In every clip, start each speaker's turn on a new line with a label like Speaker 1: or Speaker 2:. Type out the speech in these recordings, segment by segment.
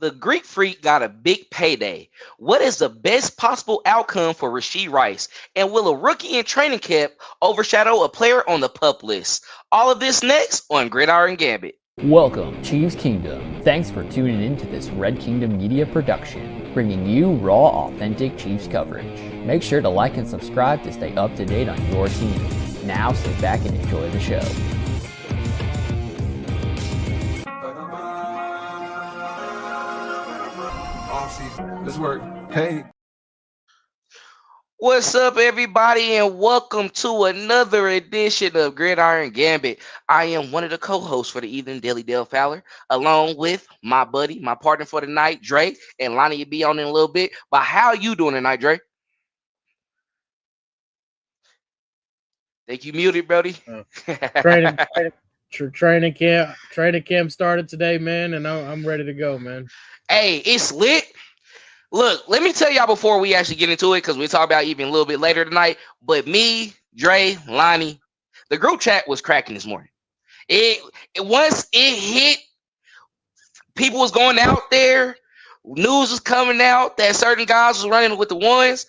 Speaker 1: The Greek Freak got a big payday. What is the best possible outcome for Rashee Rice? And will a rookie in training camp overshadow a player on the PUP list? All of this next on Gridiron Gambit.
Speaker 2: Welcome, Chiefs Kingdom. Thanks for tuning in to this Red Kingdom Media production, bringing you raw, authentic Chiefs coverage. Make sure to like and subscribe to stay up to date on your team. Now sit back and enjoy the show.
Speaker 3: Offseason. Let's work. Hey.
Speaker 1: What's up, everybody, and welcome to another edition of Gridiron Gambit. I am one of the co-hosts for the Evening Daily Dale Fowler, along with my buddy, my partner for the night, Dre, and Lonnie will be on in a little bit. But how you doing tonight, Dre? Think you muted, Brody?
Speaker 4: Training camp started today, man, and I'm ready to go, man.
Speaker 1: Hey, it's lit. Look, let me tell y'all before we actually get into it, because we'll talk about it even a little bit later tonight. But me, Dre, Lonnie, the group chat was cracking this morning. Once it hit, people was going out there, news was coming out that certain guys was running with the ones.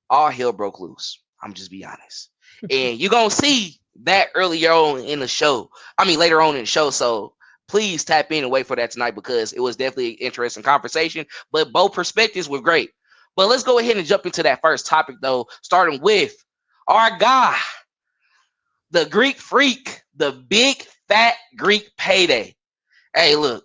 Speaker 1: All hell broke loose. I'm just be honest. And you're gonna see that earlier on in the show. Later on in the show. So please tap in and wait for that tonight, because it was definitely an interesting conversation, but both perspectives were great. But let's go ahead and jump into that first topic, though, starting with our guy, the Greek Freak, the Big Fat Greek Payday. Hey, look,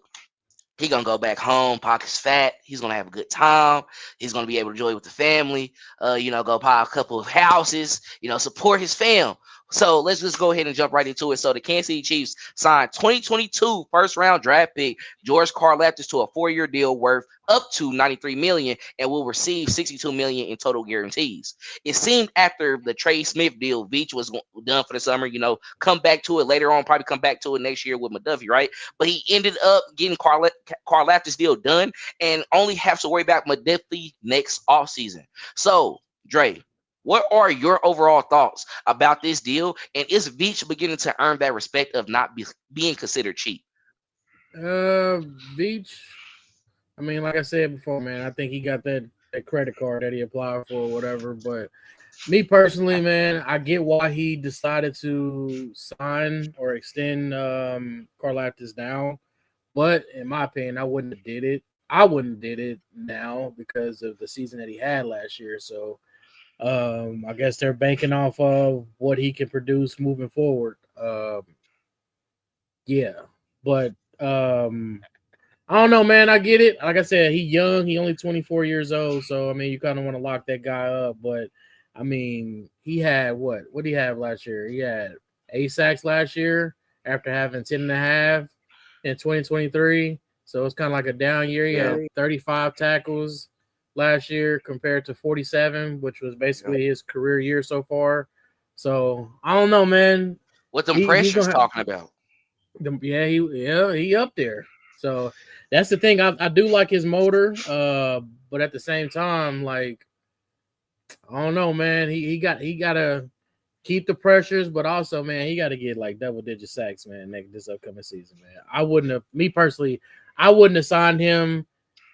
Speaker 1: he going to go back home, pockets fat. He's going to have a good time. He's going to be able to enjoy with the family, go buy a couple of houses, support his fam. So let's just go ahead and jump right into it. So the Kansas City Chiefs signed 2022 first-round draft pick George Karlaftis to a 4-year deal worth up to $93 million and will receive $62 million in total guarantees. It seemed after the Trey Smith deal, Veach was done for the summer. Come back to it later on, probably come back to it next year with McDuffie, right? But he ended up getting Karlaftis deal done and only have to worry about McDuffie next offseason. So, Dre, what are your overall thoughts about this deal? And is Veach beginning to earn that respect of not being considered cheap?
Speaker 4: Veach, like I said before, man, I think he got that credit card that he applied for or whatever. But me personally, man, I get why he decided to sign or extend Karlaftis down. But in my opinion, I wouldn't have did it. I wouldn't have did it now because of the season that he had last year. So I guess they're banking off of what he can produce moving forward. But I don't know, man. I get it. Like I said, he's young. He only 24 years old. So, you kind of want to lock that guy up. But, he had what? What did he have last year? He had 8 sacks last year after having 10.5 in 2023. So, it's kind of like a down year. He had 35 tackles last year compared to 47, which was basically his career year so far. So I don't know, man.
Speaker 1: What the pressures talking about?
Speaker 4: He up there. So that's the thing. I do like his motor, but at the same time, I don't know, man. He gotta keep the pressures, but also, man, he got to get double-digit sacks, man, this upcoming season, man. I wouldn't have signed him.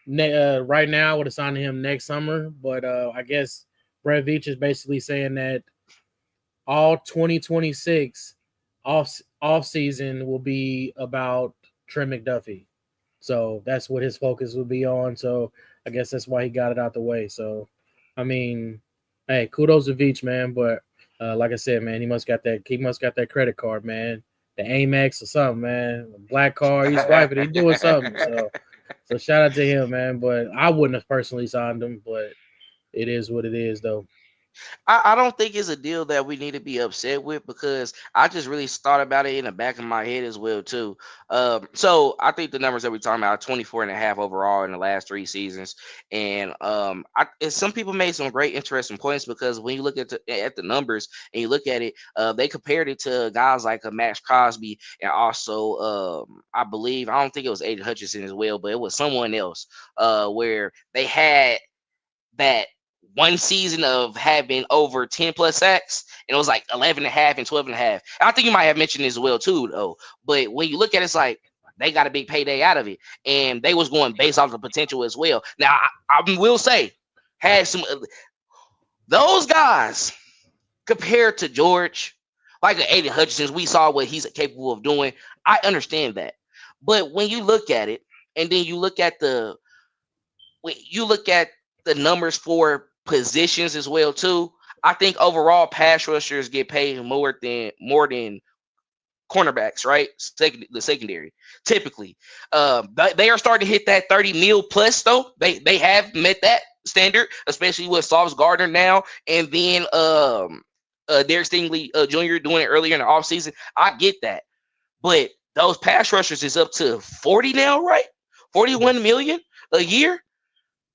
Speaker 4: Right now, I would have signed him next summer, but I guess Brett Veach is basically saying that all 2026 off season will be about Trey McDuffie. So that's what his focus will be on. So I guess that's why he got it out the way. So, hey, kudos to Veach, man. But like I said, man, he must got that credit card, man. The Amex or something, man. A black card, he's swiping, he's doing something. So shout out to him, man. But I wouldn't have personally signed him, but it is what it is, though.
Speaker 1: I don't think it's a deal that we need to be upset with, because I just really thought about it in the back of my head as well, too. So I think the numbers that we're talking about are 24.5 overall in the last 3 seasons. And some people made some great interesting points, because when you look at the numbers and you look at it, they compared it to guys like Max Crosby, and also I don't think it was Aiden Hutchinson as well, but it was someone else where they had that one season of having over 10 plus sacks, and it was like 11.5 and 12.5. I think you might have mentioned this as well too, though. But when you look at it, it's like they got a big payday out of it, and they was going based off the potential as well. Now, I will say, had some those guys compared to George, like Aiden Hutchinson, we saw what he's capable of doing. I understand that, but when you look at it, and then you look at the numbers for positions as well too. I think overall pass rushers get paid more than cornerbacks, right? The secondary typically. They are starting to hit that 30 mil plus though. They have met that standard, especially with Sauce Gardner now, and then Derek Stingley Jr. doing it earlier in the offseason. I get that, but those pass rushers is up to 40 now, right? 41 million a year.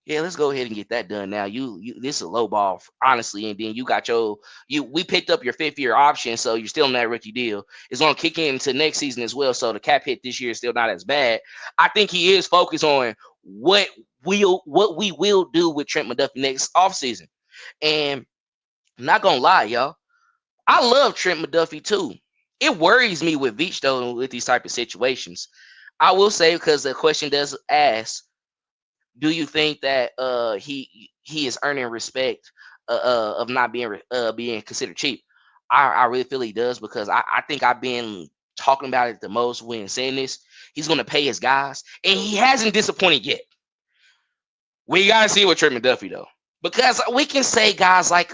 Speaker 1: Yeah, let's go ahead and get that done now. You this is a low ball, honestly, and then you got we picked up your 5th-year option, so you're still in that rookie deal. It's gonna kick into next season as well, so the cap hit this year is still not as bad. I think he is focused on what we will do with Trent McDuffie next offseason. And I'm not gonna lie, y'all, I love Trent McDuffie too. It worries me with Veach though with these type of situations. I will say, because the question does ask, do you think that he is earning respect of not being considered cheap? I really feel he does, because I think I've been talking about it the most when saying this. He's going to pay his guys, and he hasn't disappointed yet. We got to see with Trent McDuffie though, because we can say guys like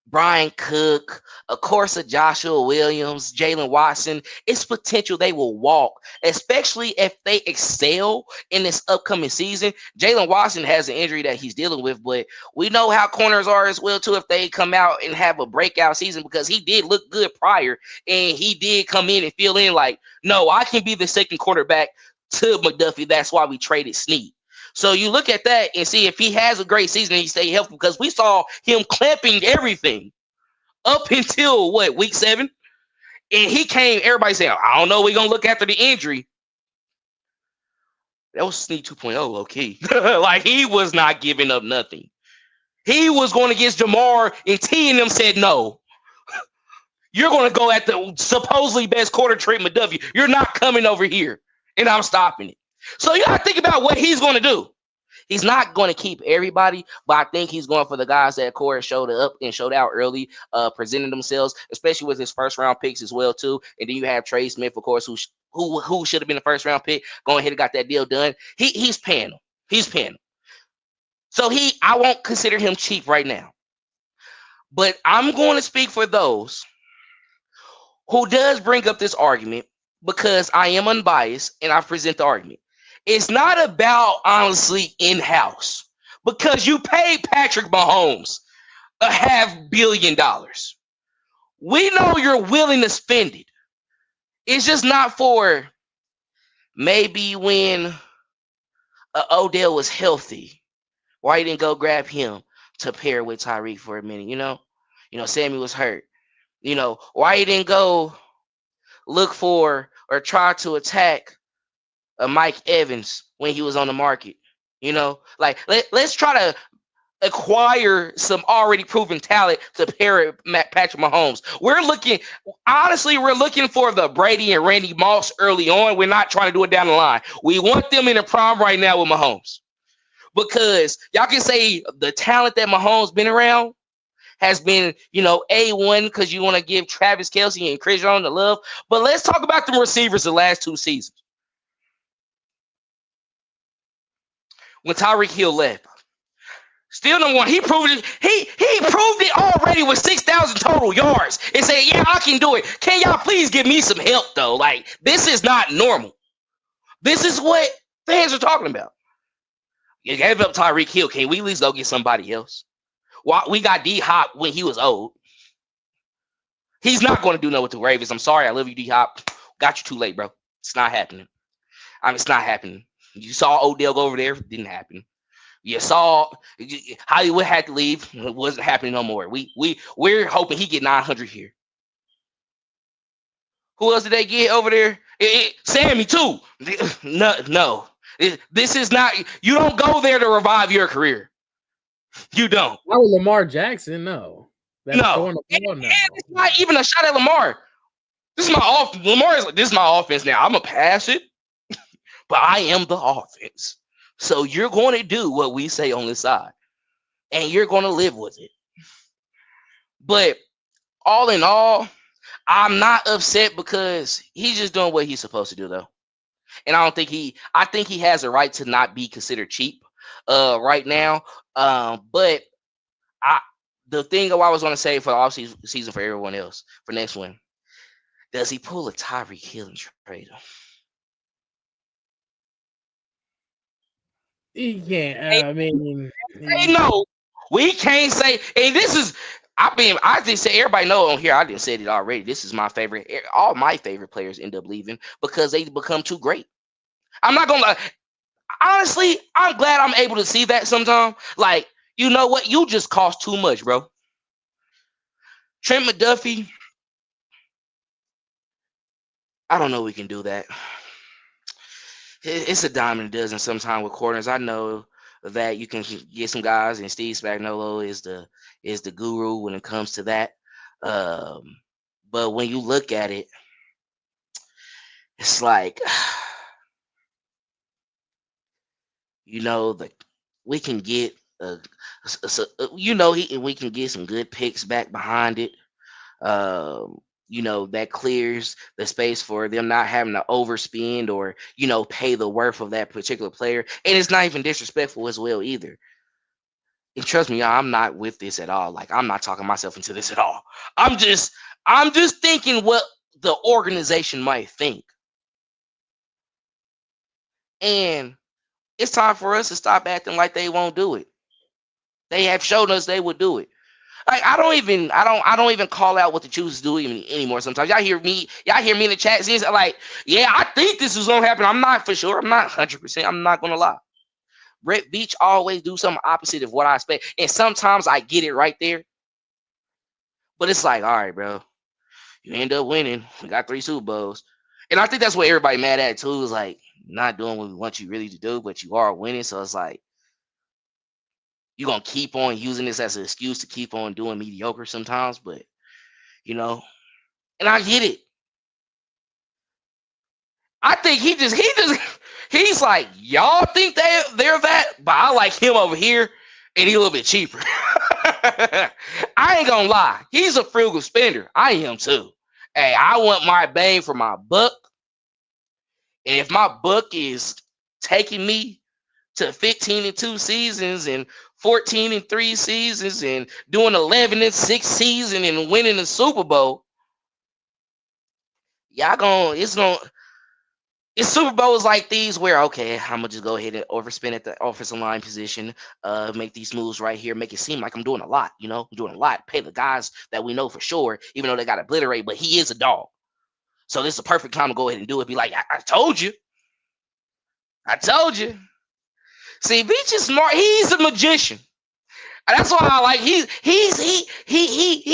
Speaker 1: Brian Cook, of course, Joshua Williams, Jalen Watson, it's potential they will walk, especially if they excel in this upcoming season. Jalen Watson has an injury that he's dealing with, but we know how corners are as well, too, if they come out and have a breakout season, because he did look good prior, and he did come in and fill in like, no, I can be the second quarterback to McDuffie. That's why we traded Snead. So you look at that and see if he has a great season and he stay healthy, because we saw him clamping everything up until week 7, and he came. Everybody saying, I don't know, we're gonna look after the injury. That was Snead 2.0 low key. Like, he was not giving up nothing. He was going against Jamar, and T and them said, no, you're going to go at the supposedly best quarter, Trey McDuffie. You're not coming over here, and I'm stopping it. So you got to think about what he's going to do. He's not going to keep everybody, but I think he's going for the guys that Corey showed up and showed out early, presenting themselves, especially with his first-round picks as well, too. And then you have Trey Smith, of course, who should have been a first-round pick, going ahead and got that deal done. He's paying him. He's paying him. So I won't consider him cheap right now. But I'm going to speak for those who does bring up this argument, because I am unbiased and I present the argument. It's not about, honestly, in-house, because you paid Patrick Mahomes $500 million. We know you're willing to spend it. It's just not for maybe when Odell was healthy, why you didn't go grab him to pair with Tyreek for a minute, you know, Sammy was hurt, why you didn't go look for or try to attack Mike Evans when he was on the market, like let's try to acquire some already proven talent to pair with Patrick Mahomes. We're looking for the Brady and Randy Moss early on. We're not trying to do it down the line. We want them in the prime right now with Mahomes, because y'all can say the talent that Mahomes been around has been, A1, because you want to give Travis Kelce and Chris Jones the love. But let's talk about the receivers the last 2 seasons. When Tyreek Hill left, still number one. He proved it. He proved it already with 6,000 total yards and said, yeah, I can do it. Can y'all please give me some help, though? Like, this is not normal. This is what fans are talking about. You gave up Tyreek Hill. Can we at least go get somebody else? Well, we got D-Hop when he was old. He's not going to do nothing with the Ravens. I'm sorry. I love you, D-Hop. Got you too late, bro. It's not happening. It's not happening. You saw Odell go over there. It didn't happen. You saw Hollywood had to leave. It wasn't happening no more. We're hoping he get 900 here. Who else did they get over there? Sammy too. No. This is not. You don't go there to revive your career. You don't.
Speaker 4: Not with Lamar Jackson, no.
Speaker 1: No. And it's not even a shot at Lamar. This is my off. Lamar's like, this is my offense now. I'm gonna pass it, but I am the offense. So you're going to do what we say on this side, and you're going to live with it. But all in all, I'm not upset because he's just doing what he's supposed to do, though. And I think he has a right to not be considered cheap right now. But the thing I was going to say for the off season for everyone else, for next one, does he pull a Tyreek Hill and trade him?
Speaker 4: Yeah, I mean,
Speaker 1: no, we can't say. And this is, I just say everybody know on here. I didn't say it already. This is my favorite. All my favorite players end up leaving because they become too great. I'm not gonna lie. Honestly, I'm glad I'm able to see that sometimes. Like, you know what? You just cost too much, bro. Trent McDuffie, I don't know we can do that. It's a dime and a dozen sometimes with corners. I know that you can get some guys, and Steve Spagnuolo is the guru when it comes to that. But when you look at it, it's like, you know, we can get we can get some good picks back behind it. You know, that clears the space for them not having to overspend or, you know, pay the worth of that particular player. And it's not even disrespectful as well either. And trust me, y'all, I'm not with this at all. Like, I'm not talking myself into this at all. I'm just thinking what the organization might think. And it's time for us to stop acting like they won't do it. They have shown us they would do it. Like, I don't even call out what the Chiefs do even anymore. Sometimes y'all hear me in the chat scenes like, yeah, I think this is gonna happen. I'm not for sure. I'm not 100%. I'm not gonna lie. Brett Veach always do something opposite of what I expect, and sometimes I get it right there. But it's like, all right, bro, you end up winning. We got 3 Super Bowls, and I think that's what everybody mad at too. Is like not doing what we want you really to do, but you are winning. So it's like, you're going to keep on using this as an excuse to keep on doing mediocre sometimes, but, you know, and I get it. I think he's like, y'all think they're that, but I like him over here, and he's a little bit cheaper. I ain't going to lie. He's a frugal spender. I am too. Hey, I want my bang for my buck, and if my buck is taking me to 15-2 seasons and 14-3 seasons and doing 11-6 season and winning the Super Bowl, it's Super Bowls like these where, okay, I'm gonna just go ahead and overspend at the offensive line position, make these moves right here, make it seem like I'm doing a lot, you know, I'm doing a lot, pay the guys that we know for sure, even though they got obliterated, but he is a dog. So this is a perfect time to go ahead and do it. Be like, I told you. See, Veach is smart. He's a magician. And that's why I like he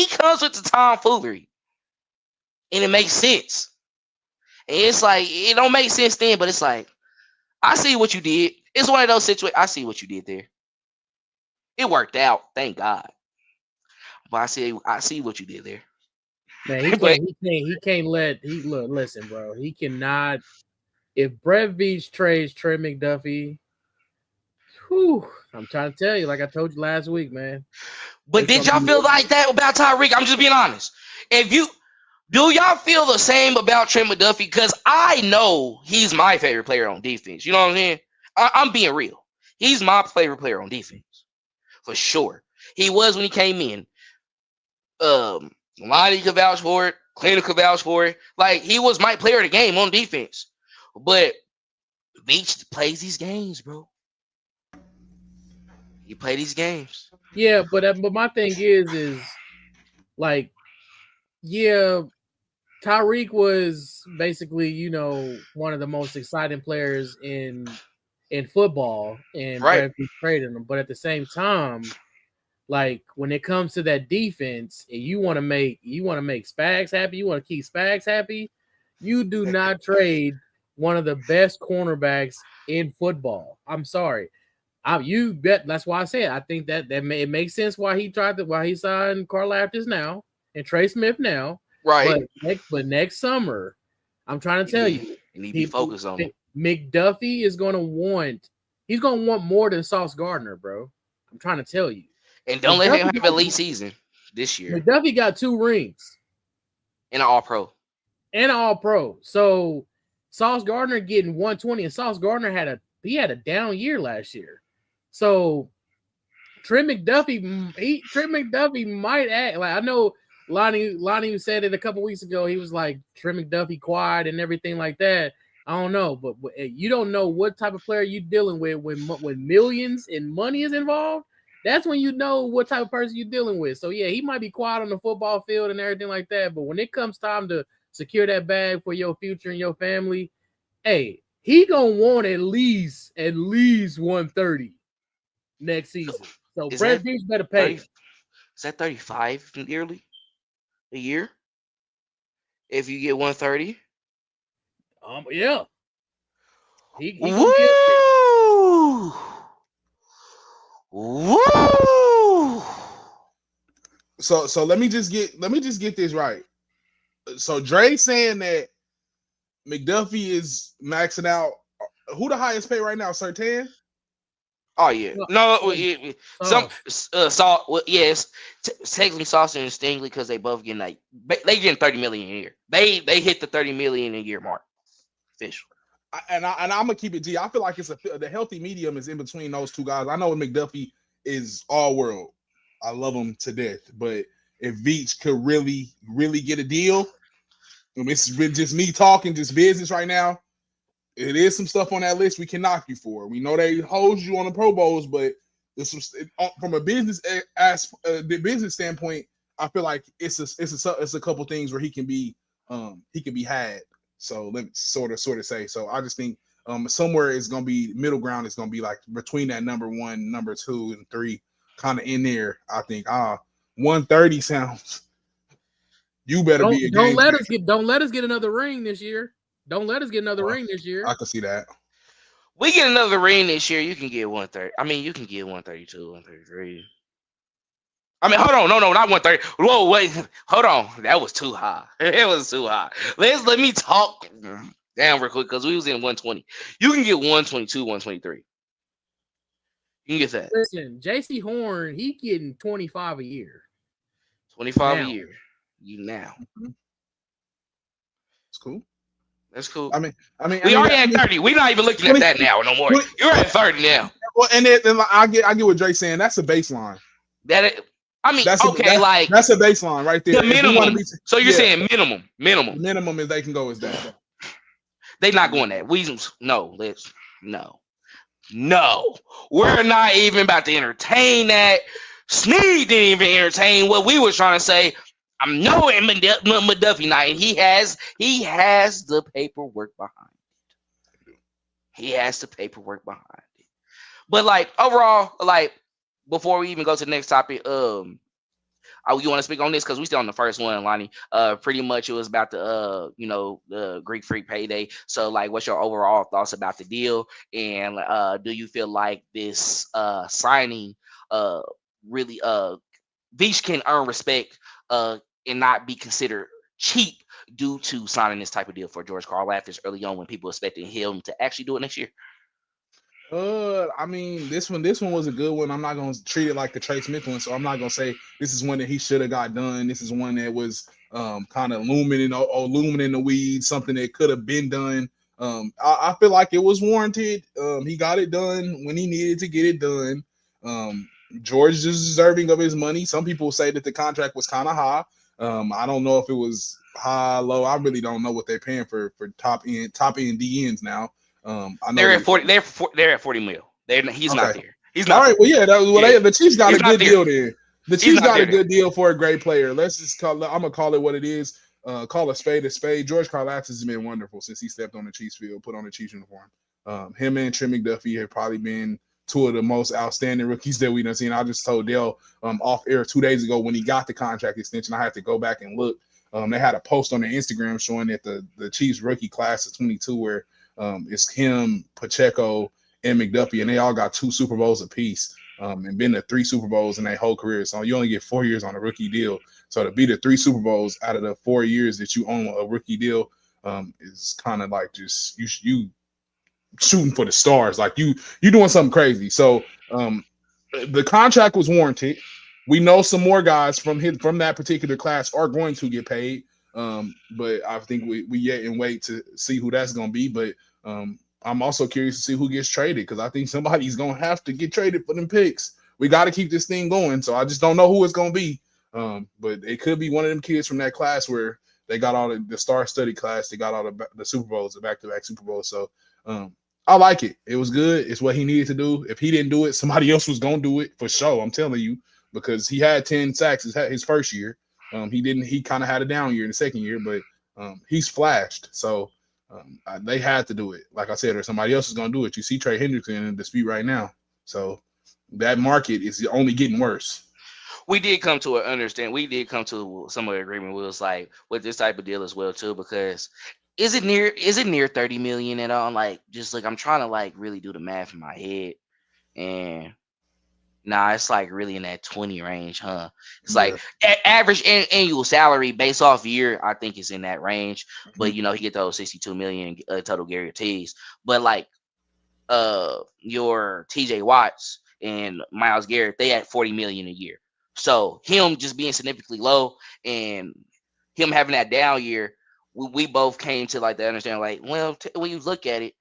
Speaker 1: comes with the tomfoolery. And it makes sense. And it's like, it don't make sense then, but it's like, I see what you did. It's one of those situations. I see what you did there. It worked out, thank God. But I see what you did there.
Speaker 4: Man, listen, bro. He cannot. If Brett Veach trades Trey McDuffie, I'm trying to tell you, like I told you last week, man.
Speaker 1: But did y'all feel like that about Tyreek? I'm just being honest. Do y'all feel the same about Trent McDuffie? Because I know he's my favorite player on defense. You know what I'm saying? I'm being real. He's my favorite player on defense. For sure. He was when he came in. Lonnie could vouch for it. Clinton could vouch for it. Like, he was my player of the game on defense. But Veach plays these games, bro. He play these games.
Speaker 4: Yeah, but my thing is like, yeah, Tyreek was basically, you know, one of the most exciting players in football, and
Speaker 1: right.
Speaker 4: Brett traded him. But at the same time, like when it comes to that defense, and you want to make Spags happy, you want to keep Spags happy, you do not trade one of the best cornerbacks in football. I'm sorry. You bet. That's why I said I think it makes sense why he signed Karlaftis now and Trey Smith now,
Speaker 1: Right.
Speaker 4: But next summer, I'm trying to tell you,
Speaker 1: you need to be focused on it.
Speaker 4: McDuffie is going to want more than Sauce Gardner, bro. I'm trying to tell you.
Speaker 1: And don't let him have a elite season this year.
Speaker 4: McDuffie got 2 rings.
Speaker 1: And an All-Pro.
Speaker 4: So Sauce Gardner getting 120, and Sauce Gardner had a down year last year. So Trey McDuffie might act like, I know Lonnie said it a couple weeks ago. He was like, Trey McDuffie quiet and everything like that. I don't know, but you don't know what type of player you're dealing with when millions in money is involved. That's when you know what type of person you're dealing with. So yeah, he might be quiet on the football field and everything like that, but when it comes time to secure that bag for your future and your family, hey, he gonna want at least 130 next season. So Brad Veach better pay.
Speaker 1: Is that 35 yearly a year? If you get 130?
Speaker 4: Yeah.
Speaker 1: Woo! Woo!
Speaker 5: So let me just get this right. So Dre saying that McDuffie is maxing out. Who the highest pay right now? Sertan?
Speaker 1: Oh yeah, Sauce. Well, yes, technically Sauce and Stingley because they both getting they getting 30 million a year. They hit the 30 million a year mark. Official.
Speaker 5: And I'm gonna keep it G. I feel like the healthy medium is in between those two guys. I know McDuffie is all world. I love him to death, but if Veach could really get a deal, and this is just me talking just business right now. It is some stuff on that list we can knock you for. We know they hold you on the Pro Bowls, but from a business the business standpoint, I feel like it's a couple things where he can be had. So let me sort of say. So I just think somewhere it's gonna be middle ground. It's gonna be like between that number 1, number 2, and 3, kind of in there. I think 130 sounds. You better be a
Speaker 4: don't let us get another ring this year. Don't let us get another ring this year.
Speaker 5: I can see that.
Speaker 1: We get another ring this year. You can get 130. I mean, you can get 132, 133. I mean, hold on. No, not 130. Whoa, wait. Hold on. That was too high. It was too high. Let me talk down real quick because we was in 120. You can get 122, 123. You can get that.
Speaker 4: Listen, JC Horn, he getting 25 a year.
Speaker 1: 25 a year. You now.
Speaker 5: It's cool.
Speaker 1: That's cool.
Speaker 5: I mean,
Speaker 1: we already at 30. We're not even looking at that now no more. You're at 30 now.
Speaker 5: Well, and then I get what Dre's saying. That's a baseline.
Speaker 1: That's a
Speaker 5: baseline right there.
Speaker 1: The minimum. So you're saying minimum.
Speaker 5: The minimum is they can go is that.
Speaker 1: They not going that. No. We're not even about to entertain that. Sneed didn't even entertain what we were trying to say. I'm knowing McDuffie night, and he has the paperwork behind it. He has the paperwork behind it. But like overall, like before we even go to the next topic, you want to speak on this because we still on the first one, Lonnie. Pretty much it was about the Greek Freak Payday. So like, what's your overall thoughts about the deal, and do you feel like this signing really Veach can earn respect and not be considered cheap due to signing this type of deal for George Karlaftis early on when people expected him to actually do it next year?
Speaker 5: I mean, this one was a good one. I'm not gonna treat it like the Trey Smith one, so I'm not gonna say this is one that he should have got done. This is one that was kind of looming in the weeds, something that could have been done. I feel like it was warranted. He got it done when he needed to get it done. George is deserving of his money. Some people say that the contract was kind of high. I don't know if it was high, low. I really don't know what they're paying for top end DNs now. I know
Speaker 1: they're at 40. They're at 40 mil. He's not there. He's not.
Speaker 5: All right. Well, yeah. The Chiefs got a good deal there. The Chiefs got a good deal for a great player. Let's just call it. I'm gonna call it what it is. Call a spade a spade. George Karlaftis has been wonderful since he stepped on the Chiefs field, put on the Chiefs uniform. Him and Trey McDuffie have probably been two of the most outstanding rookies that we've done seen. I just told Dale off air 2 days ago when he got the contract extension. I had to go back and look. They had a post on their Instagram showing that the Chiefs rookie class of 22, where it's him, Pacheco, and McDuffie, and they all got 2 Super Bowls apiece. and been to 3 Super Bowls in their whole career. So you only get 4 years on a rookie deal. So to be to 3 Super Bowls out of the 4 years that you own a rookie deal is kind of like just you shooting for the stars. Like you doing something crazy. So the contract was warranted. We know some more guys from that particular class are going to get paid. But I think we yet and wait to see who that's going to be. But I'm also curious to see who gets traded because I think somebody's going to have to get traded for them picks. We got to keep this thing going. So I just don't know who it's going to be. But it could be one of them kids from that class where they got all the star study class. They got all the Super Bowls, the back-to-back Super Bowls. So I like it. It was good. It's what he needed to do. If he didn't do it, somebody else was going to do it for sure. I'm telling you, because he had 10 sacks his first year. He kind of had a down year in the second year, but he's flashed. So they had to do it. Like I said, or somebody else is going to do it. You see Trey Hendrickson in dispute right now. So that market is only getting worse.
Speaker 1: We did come to some of the agreement. We was like with this type of deal as well too, because is it near 30 million at all? Like, just like I'm trying to like really do the math in my head, and nah, it's like really in that 20 range, huh? It's like average annual salary based off year, I think is in that range. But he get those 62 million total guarantees. But like your TJ Watts and Myles Garrett, they had 40 million a year. So him just being significantly low and him having that down year, we both came to like the understanding, like, well, when you look at it,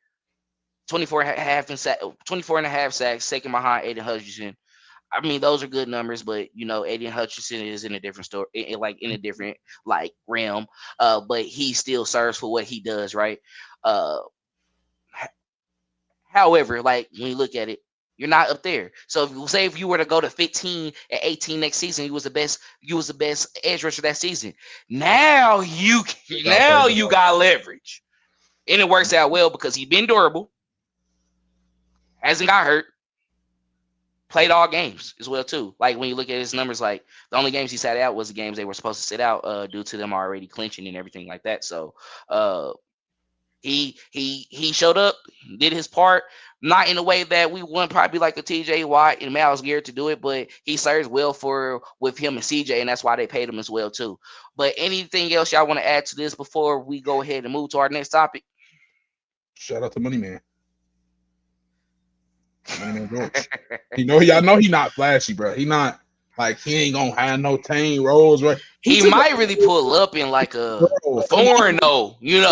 Speaker 1: 24 and a half sacks, second behind Aiden Hutchinson. I mean, those are good numbers, but Aiden Hutchinson is in a different story, in a different like realm. But he still serves for what he does, right? However, like when you look at it, you're not up there. So if you were to go to 15 and 18 next season, you was the best edge rusher that season. Now you got leverage, and it works out well because he's been durable, hasn't got hurt, played all games as well too. Like when you look at his numbers, like the only games he sat out was the games they were supposed to sit out due to them already clinching and everything like that. So he showed up, did his part, not in a way that we wouldn't probably like a TJ Watt and Myles Garrett to do it, but he serves well with him and CJ, and that's why they paid him as well too. But anything else y'all want to add to this before we go ahead and move to our next topic?
Speaker 5: Shout out to Money Man. George. Y'all know he not flashy, bro. He not like he ain't gonna have no tame rolls, right?
Speaker 1: He might really pull up in like a foreign though. He's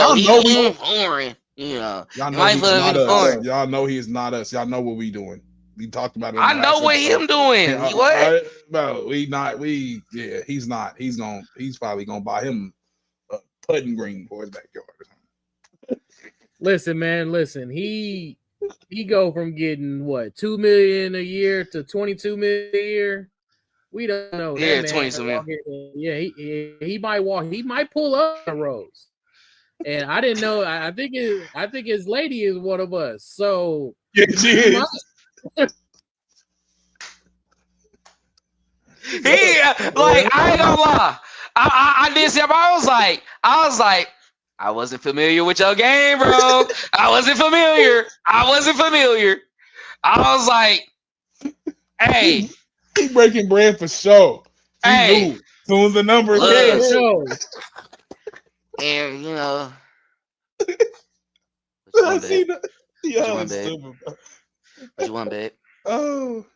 Speaker 1: foreign. Y'all
Speaker 5: know he is not us. Y'all know what we doing. We talked about it.
Speaker 1: I know what him doing. What?
Speaker 5: Bro, he's not. He's probably gonna buy him a putting green for his backyard.
Speaker 4: Listen, man. He go from getting what, $2 million a year to $22 million a year. We don't know.
Speaker 1: Yeah,
Speaker 4: that
Speaker 1: 22 million.
Speaker 4: Yeah, he might walk. He might pull up the roads. And I didn't know. I think his lady is one of us. So
Speaker 5: yeah, she is.
Speaker 1: Like I ain't gonna lie. I did see him. I was like. I wasn't familiar with your game, bro. I wasn't familiar. I was like, hey.
Speaker 5: He breaking bread for sure. He knew. As soon as the numbers came.
Speaker 1: And, what you want, babe?
Speaker 5: Oh.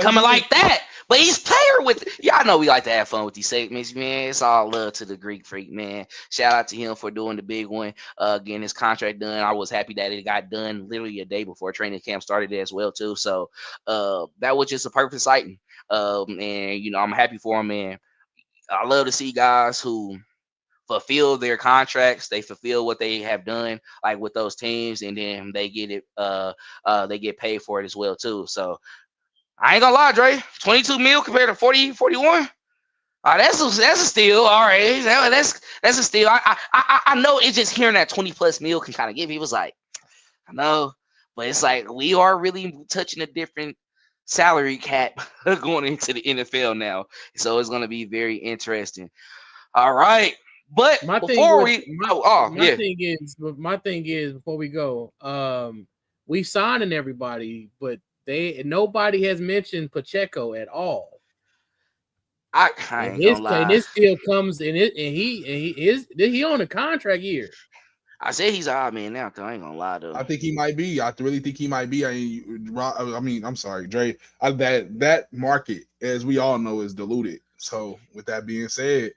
Speaker 1: Coming like that. But he's player with y'all know we like to have fun with these segments, man. It's all love to the Greek Freak, man. Shout out to him for doing the big one, getting his contract done. I was happy that it got done literally a day before training camp started as well too. So that was just a perfect sighting. And I'm happy for him, man. I love to see guys who fulfill their contracts, they fulfill what they have done, like with those teams, and then they get it. They get paid for it as well too. So I ain't gonna lie, Dre. 22 mil compared to 40, 41. That's a steal. All right, that's a steal. I know it's just hearing that 20 plus mil can kind of give people like, I know, but it's like we are really touching a different salary cap going into the NFL now, so it's gonna be very interesting. All right. But my thing
Speaker 4: is before we go, we signing everybody, but Nobody has mentioned Pacheco at all.
Speaker 1: I ain't gonna lie.
Speaker 4: And this still comes in it, and he on a contract year.
Speaker 1: I said he's an odd man now, though. I ain't gonna lie though.
Speaker 5: I think he might be. I really think he might be. I mean, I'm sorry, Dre. That market, as we all know, is diluted. So, with that being said,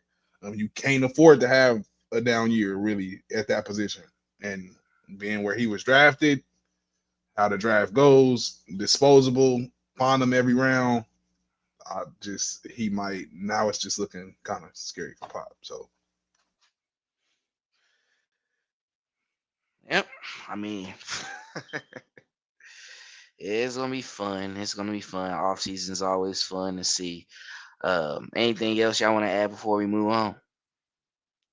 Speaker 5: you can't afford to have a down year really at that position. And being where he was drafted, how the draft goes, disposable, find him every round. He might now. It's just looking kind of scary for Pop. So.
Speaker 1: Yep. I mean, it's gonna be fun. It's gonna be fun. Off season is always fun to see. Anything else y'all want to add before we move on?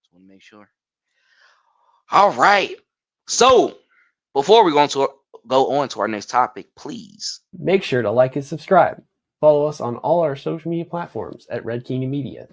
Speaker 1: Just want to make sure. All right. So before we go on to our next topic, please
Speaker 2: make sure to like and subscribe. Follow us on all our social media platforms at Red Kingdom Media.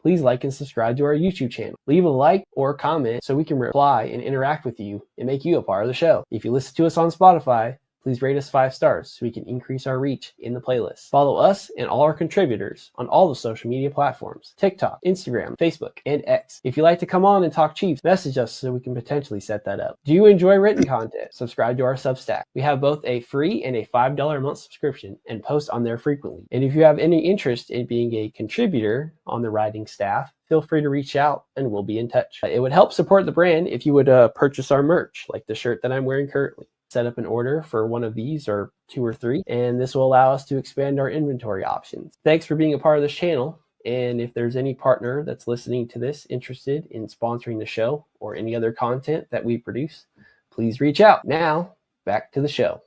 Speaker 2: Please like and subscribe to our YouTube channel. Leave a like or comment so we can reply and interact with you and make you a part of the show. If you listen to us on Spotify, please rate us 5 stars so we can increase our reach in the playlist. Follow us and all our contributors on all the social media platforms: TikTok, Instagram, Facebook, and X. If you'd like to come on and talk Chiefs, message us so we can potentially set that up. Do you enjoy written content? Subscribe to our Substack. We have both a free and a $5 a month subscription and post on there frequently. And if you have any interest in being a contributor on the writing staff, feel free to reach out and we'll be in touch. It would help support the brand if you would purchase our merch, like the shirt that I'm wearing currently. Set up an order for one of these or 2 or 3, and this will allow us to expand our inventory options. Thanks for being a part of this channel, and if there's any partner that's listening to this interested in sponsoring the show or any other content that we produce, please reach out. Now, back to the show.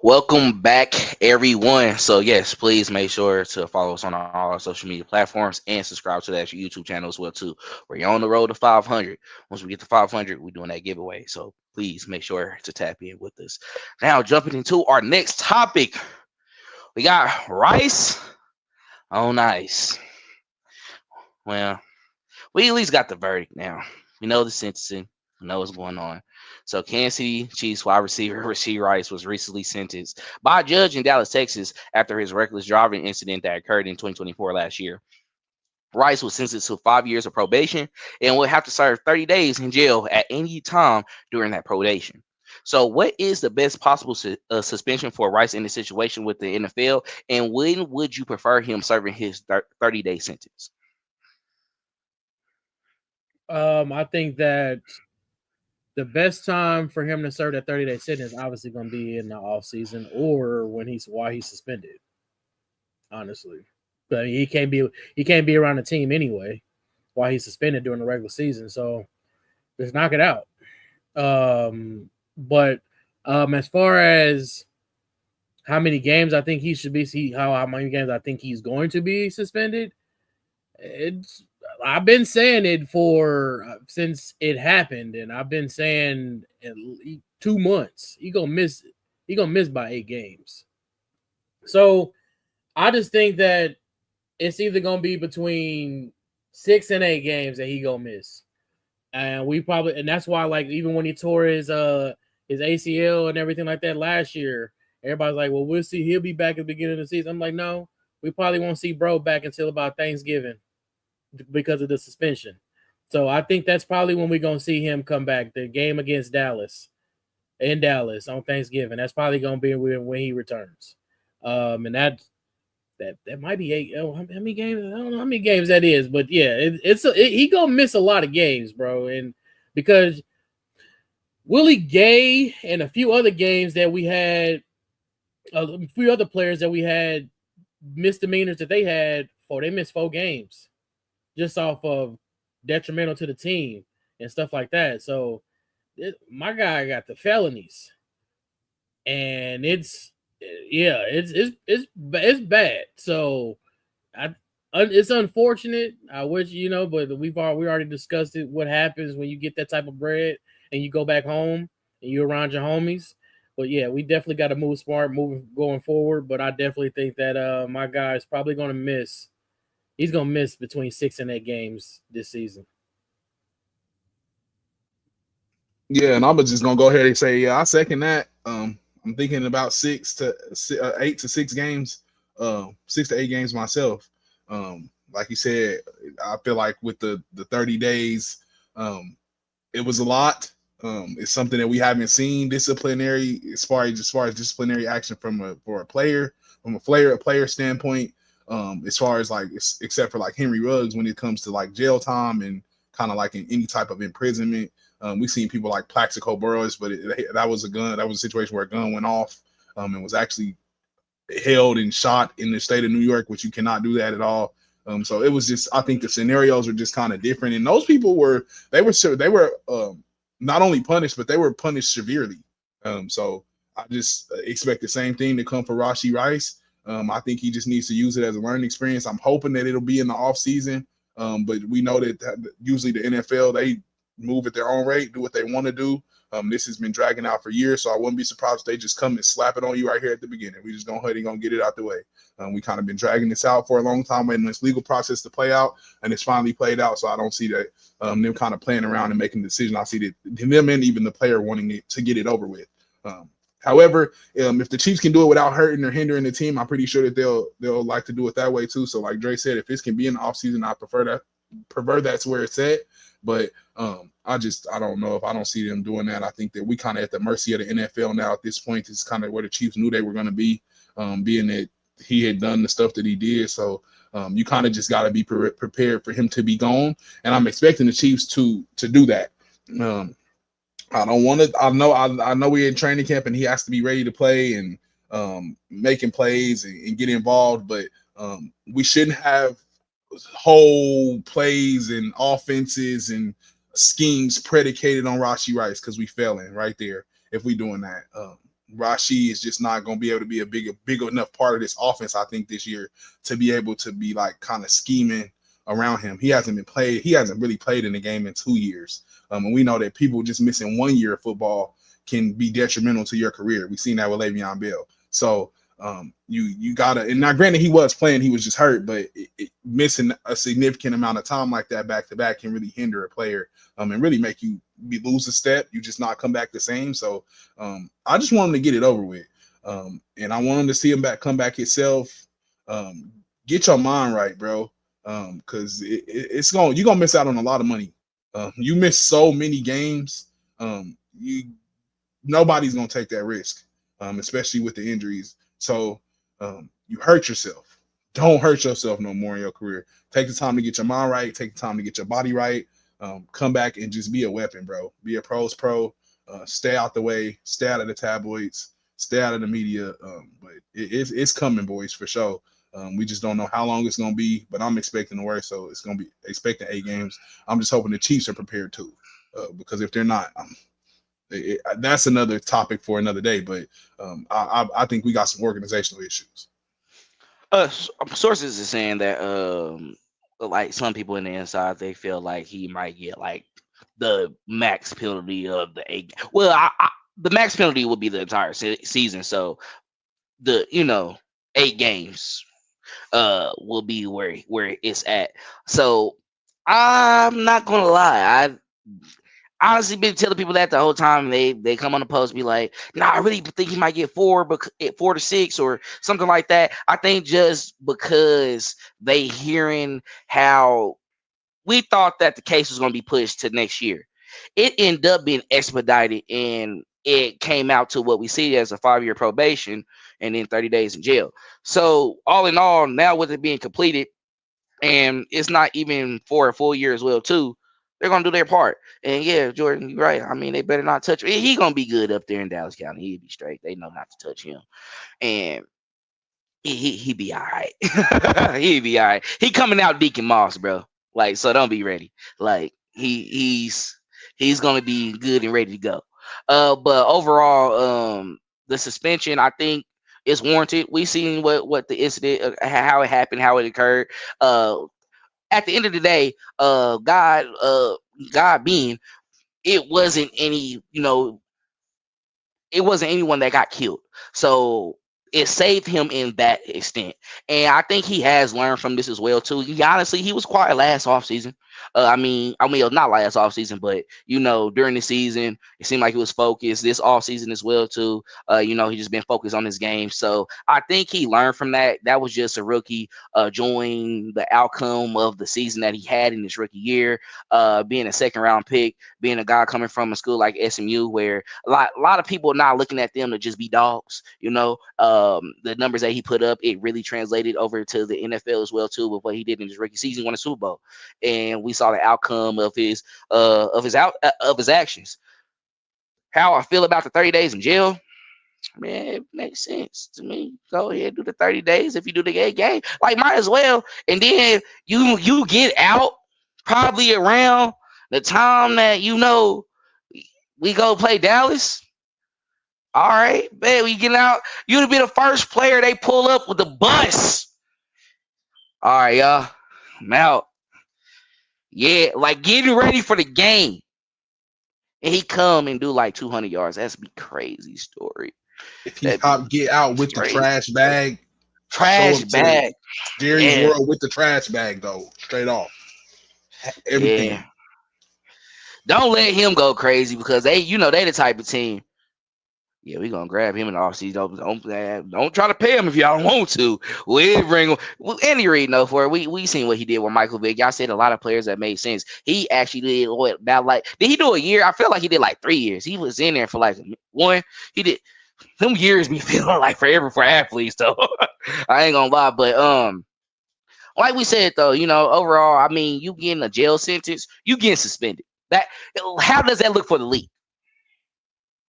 Speaker 1: welcome back, everyone. So yes, please make sure to follow us on all our social media platforms and subscribe to that YouTube channel as well too. We're on the road to 500. Once we get to 500, we're doing that giveaway. So please make sure to tap in with us. Now, jumping into our next topic, we got Rice on ice. Well, we at least got the verdict now. We know the sentencing. We know what's going on. So Kansas City Chiefs wide receiver Rashee Rice was recently sentenced by a judge in Dallas, Texas, after his reckless driving incident that occurred in 2024 last year. Rice was sentenced to 5 years of probation and will have to serve 30 days in jail at any time during that probation. So what is the best possible suspension for Rice in this situation with the NFL, and when would you prefer him serving his 30-day sentence?
Speaker 4: I think that the best time for him to serve that 30-day sentence is obviously going to be in the offseason or while he's suspended. Honestly, but he can't be around the team anyway while he's suspended during the regular season. So just knock it out. But as far as how many games I think he should be, how many games I think he's going to be suspended, I've been saying it since it happened, and I've been saying 2 months. He gonna miss by 8 games. So I just think that it's either gonna be between 6 and 8 games that he gonna miss, and that's why, like, even when he tore his ACL and everything like that last year, everybody's like, well, we'll see. He'll be back at the beginning of the season. I'm like, no, we probably won't see bro back until about Thanksgiving because of the suspension. So I think that's probably when we're going to see him come back. The game against Dallas, in Dallas on Thanksgiving. That's probably going to be when he returns. And that might be 8. How many games? I don't know how many games that is, but yeah, he going to miss a lot of games, bro. And because Willie Gay and a few other games that we had, a few other players that we had misdemeanors that they missed 4 games just off of detrimental to the team and stuff like that. So my guy got the felonies, and it's bad. So it's unfortunate. I wish, but we already discussed it. What happens when you get that type of bread and you go back home and you're around your homies? But yeah, we definitely got to move smart, going forward. But I definitely think that my guy is probably going to miss. He's going to miss between 6 and 8 games this season.
Speaker 5: Yeah, and I'm just going to go ahead and say, yeah, I second that. I'm thinking about 8 to 6 games, 6 to 8 games myself. Like you said, I feel like with the 30 days, it was a lot. It's something that we haven't seen disciplinary as far as disciplinary action from a player standpoint. As far as like except for like Henry Ruggs when it comes to like jail time and kind of like in any type of imprisonment. We've seen people like Plaxico Burress, but that was a situation where a gun went off and was actually held and shot in the state of New York, which you cannot do that at all. So it was just, I think the scenarios were just kind of different, and those people were not only punished, but they were punished severely. So I just expect the same thing to come for Rashee Rice. I think he just needs to use it as a learning experience. I'm hoping that it'll be in the offseason, but we know that usually the NFL, they move at their own rate, do what they want to do. This has been dragging out for years, so I wouldn't be surprised if they just come and slap it on you right here at the beginning. We just gonna get it out the way. We kind of been dragging this out for a long time, waiting this legal process to play out, and it's finally played out. So I don't see that them kind of playing around and making a decision. I see that them and even the player wanting it to get it over with. However, if the Chiefs can do it without hurting or hindering the team, I'm pretty sure that they'll like to do it that way too. So like Dre said, if this can be in the offseason, I prefer that's where it's at. But I don't know if I don't see them doing that. I think that we kind of at the mercy of the NFL now at this point. It's kind of where the Chiefs knew they were going to be, being that he had done the stuff that he did. So you kind of just got to be prepared for him to be gone. And I'm expecting the Chiefs to do that. I don't want to. I know we're in training camp and he has to be ready to play and making plays and get involved. But we shouldn't have whole plays and offenses and schemes predicated on Rashee Rice, because we failing right there if we doing that. Rashee is just not going to be able to be a big enough part of this offense, I think, this year to be able to be like kind of scheming around him. He hasn't really played in the game in 2 years. And we know that people just missing 1 year of football can be detrimental to your career. We've seen that with Le'Veon Bell. So you gotta, and now granted he was playing, he was just hurt, but missing a significant amount of time like that back to back can really hinder a player and really make you lose a step. You just not come back the same. So I just want him to get it over with, and I want him to see him come back himself. Get your mind right, bro, because you're gonna miss out on a lot of money. You miss so many games. Nobody's gonna take that risk, especially with the injuries. So you hurt yourself. Don't hurt yourself no more in your career. Take the time to get your mind right. Take the time to get your body right. Come back and just be a weapon, bro. Be a pro's pro. Stay out the way. Stay out of the tabloids. Stay out of the media. But it's coming, boys, for sure. We just don't know how long it's going to be, but I'm expecting the worst. So it's going to be expecting 8 games. I'm just hoping the Chiefs are prepared too, because if they're not, that's another topic for another day. But I think we got some organizational issues.
Speaker 1: Sources are saying that like some people in the inside, they feel like he might get like the max penalty of the 8. Well, the max penalty will be the entire season. So the 8 games will be where it's at. So I'm not gonna lie, I've honestly been telling people that the whole time. They come on the post, be like, "Nah, I really think he might get 4 to 6 or something like that." I think just because they hearing how we thought that the case was going to be pushed to next year, it ended up being expedited, and it came out to what we see as a 5-year probation and then 30 days in jail. So all in all, now with it being completed, and it's not even for a full year as well too, they're gonna do their part. And yeah, Jordan, you're right. I mean, they better not touch him. He gonna be good up there in Dallas County. He'll be straight. They know not to touch him, and he be all right. He be all right. He coming out Deacon Moss, bro. Like, so don't be ready. Like he's gonna be good and ready to go. But overall, the suspension, I think, is warranted. We seen what the incident, how it happened, how it occurred. At the end of the day, God being, it wasn't anyone that got killed. So it saved him in that extent. And I think he has learned from this as well too. Honestly, he was quiet last offseason. I mean, not last offseason, but during the season, it seemed like he was focused. This offseason as well too. He just been focused on his game. So I think he learned from that. That was just a rookie enjoying the outcome of the season that he had in his rookie year. Being a second round pick, being a guy coming from a school like SMU, where a lot of people are not looking at them to just be dogs. The numbers that he put up, it really translated over to the NFL as well too, with what he did in his rookie season. He won a Super Bowl, and we saw the outcome of his actions. How I feel about the 30 days in jail, man, it makes sense to me. Go ahead, do the 30 days. If you do the game, like, might as well. And then you get out probably around the time that we go play Dallas. All right, man, we get out. You'd be the first player they pull up with the bus. All right, y'all, I'm out. Yeah, like getting ready for the game. And he come and do like 200 yards. That's be crazy story.
Speaker 5: If he get out with
Speaker 1: crazy.
Speaker 5: The trash bag. Jerry's World with the trash bag, though. Straight off. Everything.
Speaker 1: Yeah. Don't let him go crazy, because they the type of team. Yeah, we're gonna grab him in the offseason. Don't try to pay him if y'all don't want to. We'll bring him. Well, Andy Reid know for it. We seen what he did with Michael Vick. Y'all said a lot of players that made sense. He actually did did he do a year? I feel like he did like 3 years. He was in there for like one. He did them years be feeling like forever for athletes, though. I ain't gonna lie, but like we said though, overall, I mean, you getting a jail sentence, you getting suspended. How does that look for the league?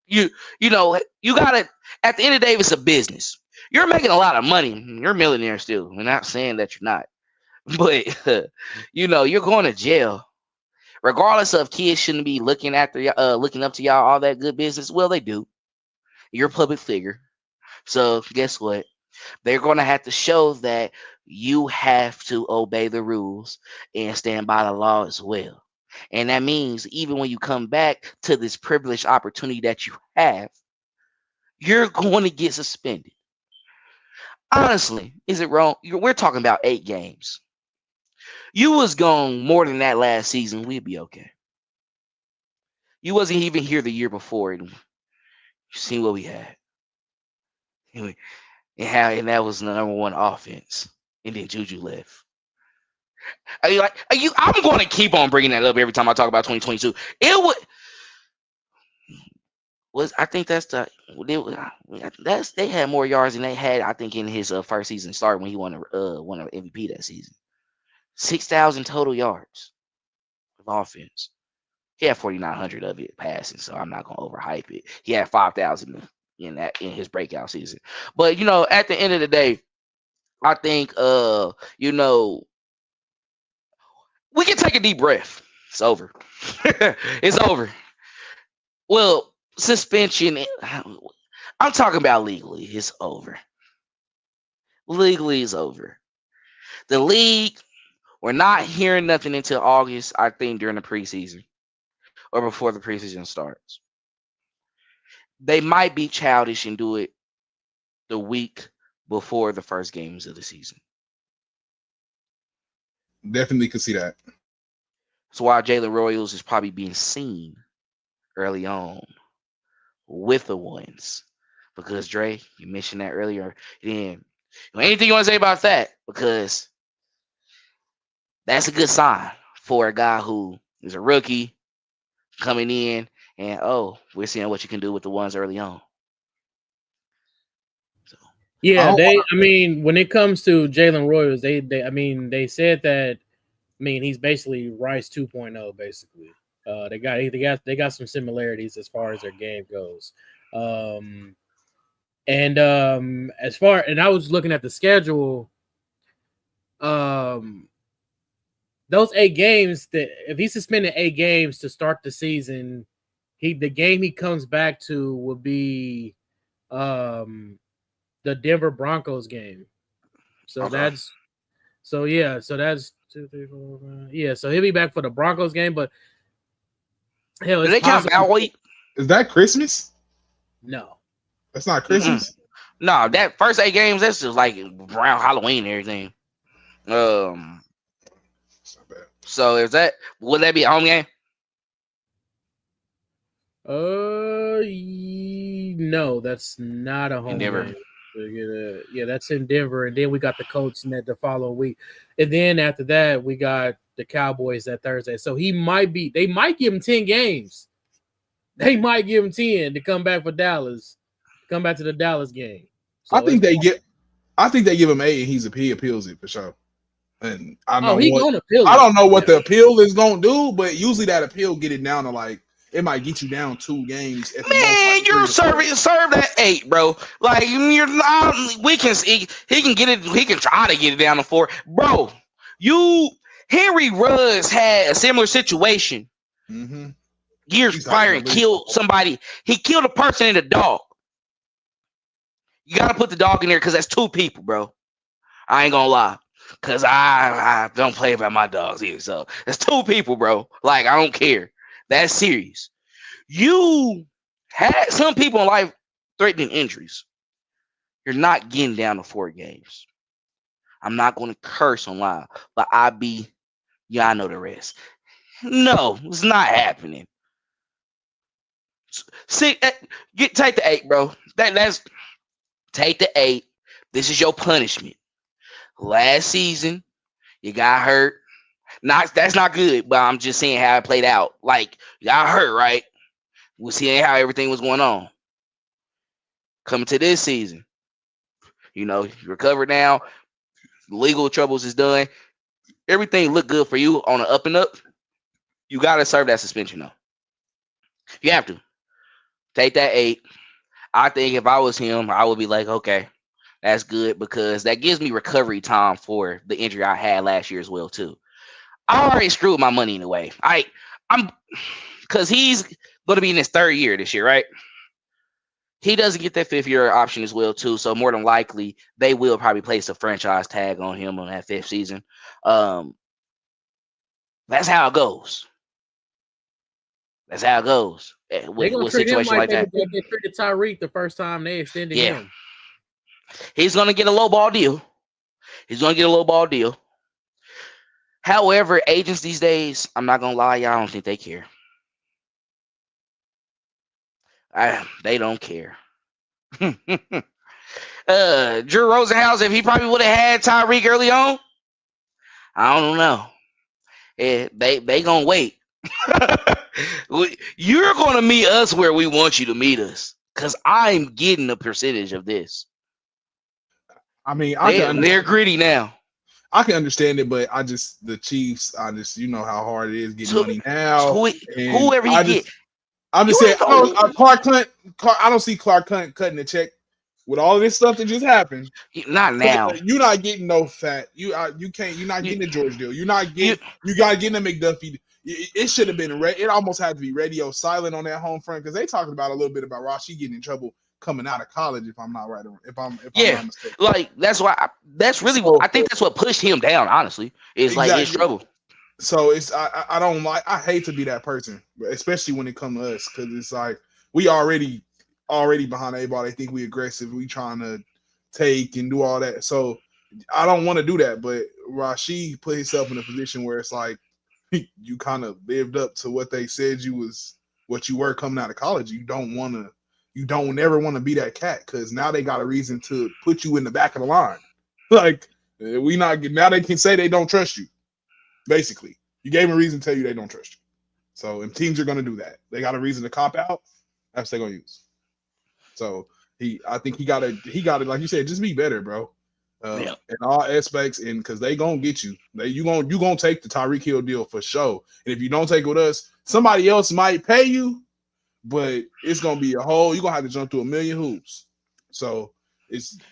Speaker 1: You gotta, at the end of the day, it's a business. You're making a lot of money. You're a millionaire still. We're not saying that you're not, but you're going to jail. Regardless of kids shouldn't be looking up to y'all all that good business. Well, they do. You're a public figure. So guess what? They're going to have to show that you have to obey the rules and stand by the law as well. And that means even when you come back to this privileged opportunity that you have, you're going to get suspended. Honestly, is it wrong? We're talking about 8 games. You was gone more than that last season, we'd be okay. You wasn't even here the year before, and you seen what we had. Anyway, and that was the number one offense. And then Juju left. I'm going to keep on bringing that up every time I talk about 2022. I think they had more yards than they had, I think, in his first season start when he won an MVP that season. 6,000 total yards of offense. He had 4,900 of it passing, so I'm not going to overhype it. He had 5,000 in his breakout season. But at the end of the day, I think we can take a deep breath. It's over. It's over. Well, suspension, I'm talking about legally. It's over. Legally, it's over. The league, we're not hearing nothing until August, I think, during the preseason or before the preseason starts. They might be childish and do it the week before the first games of the season.
Speaker 5: Definitely could see that.
Speaker 1: That's why Jalen Royals is probably being seen early on with the ones. Because, Dre, you mentioned that earlier. Then, anything you want to say about that? Because that's a good sign for a guy who is a rookie coming in, and we're seeing what you can do with the ones early on. So,
Speaker 4: yeah, when it comes to Jalen Royals, they said that. He's basically Rice 2.0, basically. They got some similarities as far as their game goes. And I was looking at the schedule, those 8 games, that if he suspended 8 games to start the season, the game he comes back to will be the Denver Broncos game. So
Speaker 1: okay.
Speaker 4: that's 2, 3, 4, 5. Yeah, so he'll be back for the Broncos game, but hell,
Speaker 1: do they count bye week?
Speaker 5: Is that Christmas?
Speaker 4: No.
Speaker 5: That's not Christmas.
Speaker 1: No, that first 8 games, that's just like around Halloween and everything.
Speaker 5: It's not bad.
Speaker 1: So would that be a home game?
Speaker 4: No, that's not a home
Speaker 1: Denver.
Speaker 4: game. Yeah, that's in Denver, and then we got the Colts in that the following week, and then after that we got the Cowboys that Thursday. So they might give him 10 games. They might give him 10 to come back for Dallas, come back to the Dallas game. So
Speaker 5: I think they give him 8, and he appeals it for sure. And I don't know what the appeal is gonna do, but usually that appeal get it down to like it might get you down 2 games. At the most, like
Speaker 1: you're serve that 8, bro. Like you're not. He can get it. He can try to get it down to 4, bro. Henry Ruggs had a similar situation years prior and killed somebody. He killed a person and a dog. You gotta put the dog in there because that's 2 people, bro. I ain't gonna lie. Cause I don't play about my dogs either. So that's 2 people, bro. Like, I don't care. That's serious. You had some people in life threatening injuries. You're not getting down to 4 games. I'm not going to curse on live, but I know the rest. No, it's not happening. See, take the 8, bro. That's take the 8. This is your punishment. Last season, you got hurt. That's not good, but I'm just saying how it played out. Like, you got hurt, right? We're seeing how everything was going on. Coming to this season, you recovered now. Legal troubles is done. Everything looked good for you on the up and up. You got to serve that suspension, though. You have to. Take that 8. I think if I was him, I would be like, okay, that's good because that gives me recovery time for the injury I had last year as well, too. I already screwed my money in a way. I'm because he's going to be in his 3rd year this year, right? He doesn't get that 5th year option as well, too. So more than likely, they will probably place a franchise tag on him on that 5th season. That's how it goes. That's how it goes.
Speaker 4: They're going to treat him like that. They treated Tyreek the first time they extended him.
Speaker 1: He's going to get a low ball deal. However, agents these days, I'm not going to lie, y'all, I don't think they care. They don't care. Drew Rosenhaus, if he probably would have had Tyreek early on, I don't know. They going to wait. You're going to meet us where we want you to meet us because I'm getting a percentage of this.
Speaker 5: I mean,
Speaker 1: they're greedy now.
Speaker 5: I can understand it, but the Chiefs, you know how hard it is getting money now.
Speaker 1: Whoever you get.
Speaker 5: I'm just saying, Clark Hunt, I don't see Clark Hunt cutting the check with all of this stuff that just happened.
Speaker 1: Not now.
Speaker 5: You're not getting no fat. You're not getting the George deal. You got to get a McDuffie. It should have been, it almost had to be radio silent on that home front because they talked about a little bit about Rashee getting in trouble coming out of college, if I'm not right, if I'm not mistaken.
Speaker 1: Like that's why I think that's what pushed him down. Honestly, is like his trouble.
Speaker 5: So I don't like. I hate to be that person, especially when it comes to us, because it's like we already behind the 8 ball. They think we aggressive. We trying to take and do all that. So I don't want to do that. But Rashee put himself in a position where it's like you kind of lived up to what they said what you were coming out of college. You don't never want to be that cat because now they got a reason to put you in the back of the line. Like now they can say they don't trust you. Basically, you gave them a reason to tell you they don't trust you. So if teams are going to do that, they got a reason to cop out. That's what they're going to use. So I think he got to, like you said, just be better, bro. In all aspects, and because they gonna get you. You gonna take the Tyreek Hill deal for sure. And if you don't take it with us, somebody else might pay you, but it's gonna be you're gonna have to jump through a million hoops. So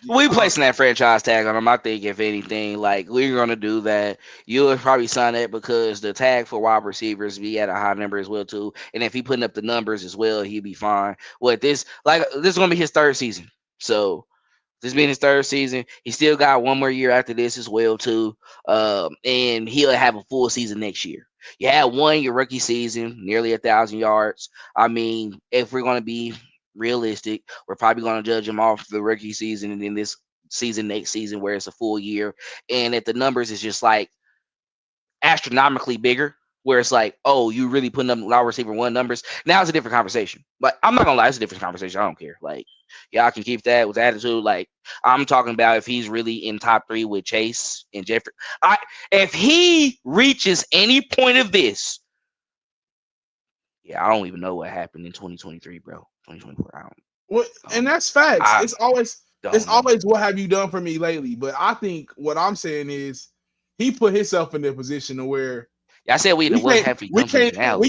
Speaker 1: we placing that franchise tag on him. I think if anything, like we're gonna do that, you would probably sign that because the tag for wide receivers be at a high number as well too. And if he putting up the numbers as well, he'd be fine. This is gonna be his 3rd season. So this being his 3rd season, he still got 1 more year after this as well too. And he'll have a full season next year. You had your rookie season, nearly 1,000 yards. I mean, if we're gonna be realistic. We're probably going to judge him off the rookie season and then this season, next season, where it's a full year. And at the numbers is just like astronomically bigger, where it's like, oh, you really putting up wide receiver one numbers. Now it's a different conversation. Like, I'm not gonna lie, it's a different conversation. I don't care. Like, y'all can keep that with attitude. Like, I'm talking about if he's really in top 3 with Chase and Jeffrey. If he reaches any point of this, I don't even know what happened in 2023, bro. 2024. I don't.
Speaker 5: Well, and that's facts. It's always
Speaker 1: know.
Speaker 5: what have you done for me lately? But I think what I'm saying is he put himself in the position to where
Speaker 1: I said what have you done for me now?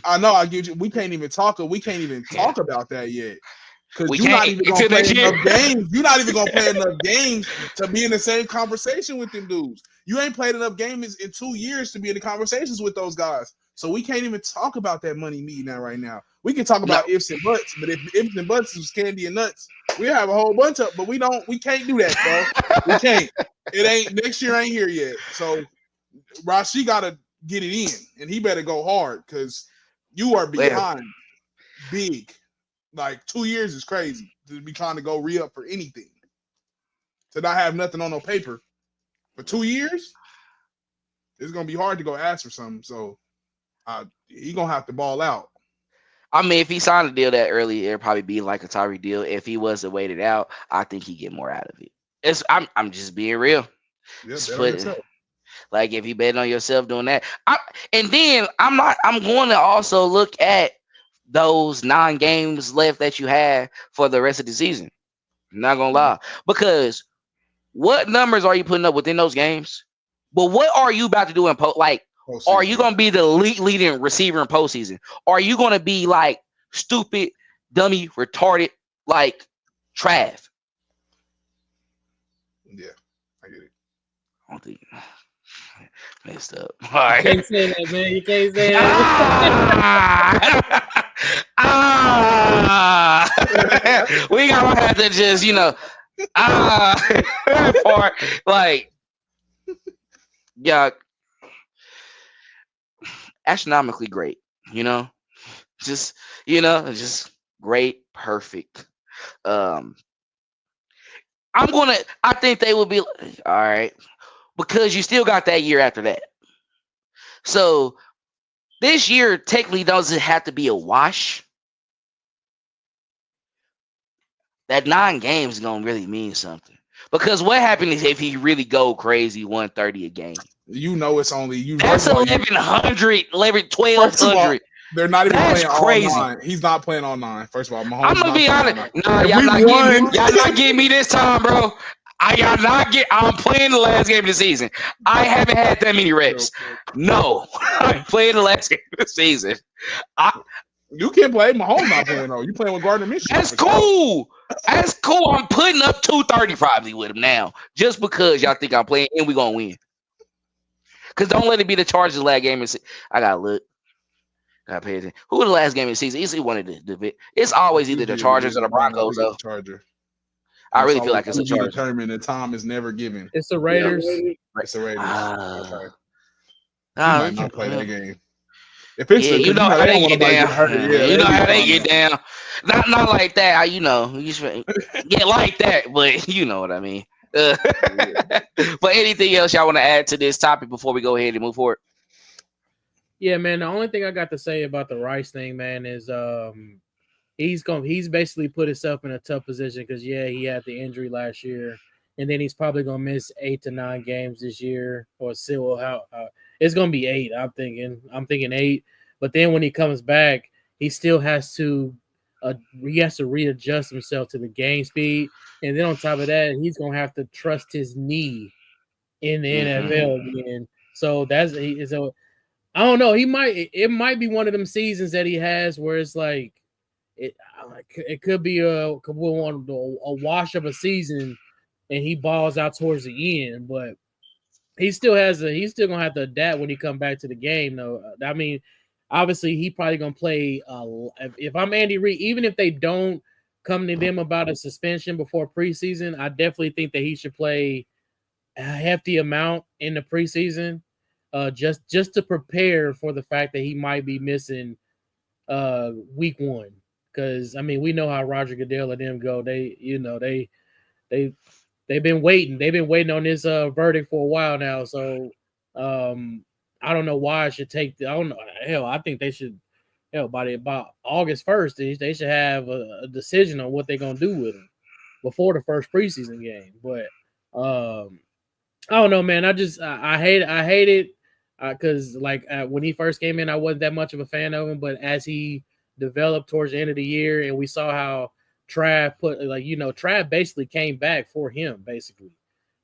Speaker 5: I know I give you. We can't even talk about that yet. Because
Speaker 1: you're
Speaker 5: not even gonna play enough games. You're not even gonna play enough games to be in the same conversation with them dudes. You ain't played enough games in 2 years to be in the conversations with those guys. So we can't even talk about that money meeting now right now. We can talk about ifs and buts, but if ifs and buts was candy and nuts, we have a whole bunch of. But we can't do that, bro. We can't. It ain't next year. Ain't here yet. So Rashee gotta get it in, and he better go hard because you are behind big. Like 2 years is crazy to be trying to go re-up for anything. To not have nothing on no paper for 2 years, it's gonna be hard to go ask for something. So he gonna have to ball out.
Speaker 1: I mean, if he signed a deal that early, it'd probably be like a Tyree deal. If he was to wait it out, I think he'd get more out of it. I'm just being real.
Speaker 5: Yeah,
Speaker 1: like if you bet on yourself doing that, I'm going to also look at those 9 games left that you have for the rest of the season. I'm not gonna lie, because what numbers are you putting up within those games? But what are you about to do in postseason? Are you gonna be the leading receiver in postseason? Are you gonna be like stupid, dummy, retarded, like Trav?
Speaker 5: Yeah, I get it.
Speaker 1: I don't think messed up. All right.
Speaker 4: You can't say that, man. You can't say
Speaker 1: that. We gotta have to just, part like, yeah, astronomically great, just great, perfect. I think they would be all right, because you still got that year after that. So this year technically doesn't have to be a wash. That 9 games is gonna really mean something, because what happens if he really go crazy 130 a game?
Speaker 5: It's only you.
Speaker 1: That's 1,100, 1,200.
Speaker 5: They're not even
Speaker 1: That's
Speaker 5: playing
Speaker 1: crazy.
Speaker 5: All 9. He's not playing all 9. First of all, Mahomes.
Speaker 1: I'm gonna be honest. No, y'all not getting me this time, bro. I'm playing the last game of the season. I haven't had that many reps. No, I'm playing the last game of the season.
Speaker 5: You can't play. Mahomes not playing though. You playing with Gardner Minshew.
Speaker 1: That's cool. That's cool. I'm putting up 230 probably with him now, just because y'all think I'm playing and we gonna win. Cause don't let it be the Chargers last game. I gotta look. Gotta pay attention. Who was the last game of the season? Easily one of the. It's always either the Chargers or the Broncos. Though.
Speaker 5: Charger.
Speaker 1: I really feel like it's a Charger.
Speaker 5: Determined the time is never given.
Speaker 4: It's the Raiders.
Speaker 5: It's the Raiders.
Speaker 1: Okay.
Speaker 5: Might not play that game. If it's
Speaker 1: you know how they get down. You know how they get down. Not like that. Like that, but you know what I mean. But anything else y'all want to add to this topic before we go ahead and move forward?
Speaker 4: Yeah, man. The only thing I got to say about the Rice thing, man, is he's basically put himself in a tough position because he had the injury last year, and then he's probably gonna miss 8 to 9 games this year, or still it's gonna be 8. I'm thinking 8, but then when he comes back, he still has to readjust himself to the game speed, and then on top of that, he's gonna have to trust his knee in the NFL again. So I don't know. It might be one of them seasons that he has where it's like it could be a wash of a season, and he balls out towards the end. But he's still gonna have to adapt when he come back to the game. Though, I mean, obviously he probably gonna play. If I'm Andy Reid, even if they don't come to them about a suspension before preseason, I definitely think that he should play a hefty amount in the preseason. Just to prepare for the fact that he might be missing week 1, Because I mean, we know how Roger Goodell and them go. They've been waiting. They've been waiting on this verdict for a while now. So I don't know why it should take. I don't know. Hell, I think they should. Hell, by about August 1st, they should have a decision on what they're gonna do with him before the first preseason game. But I don't know, man. I hate it because when he first came in, I wasn't that much of a fan of him. But as he developed towards the end of the year, and we saw how Trav Trav basically came back for him, basically.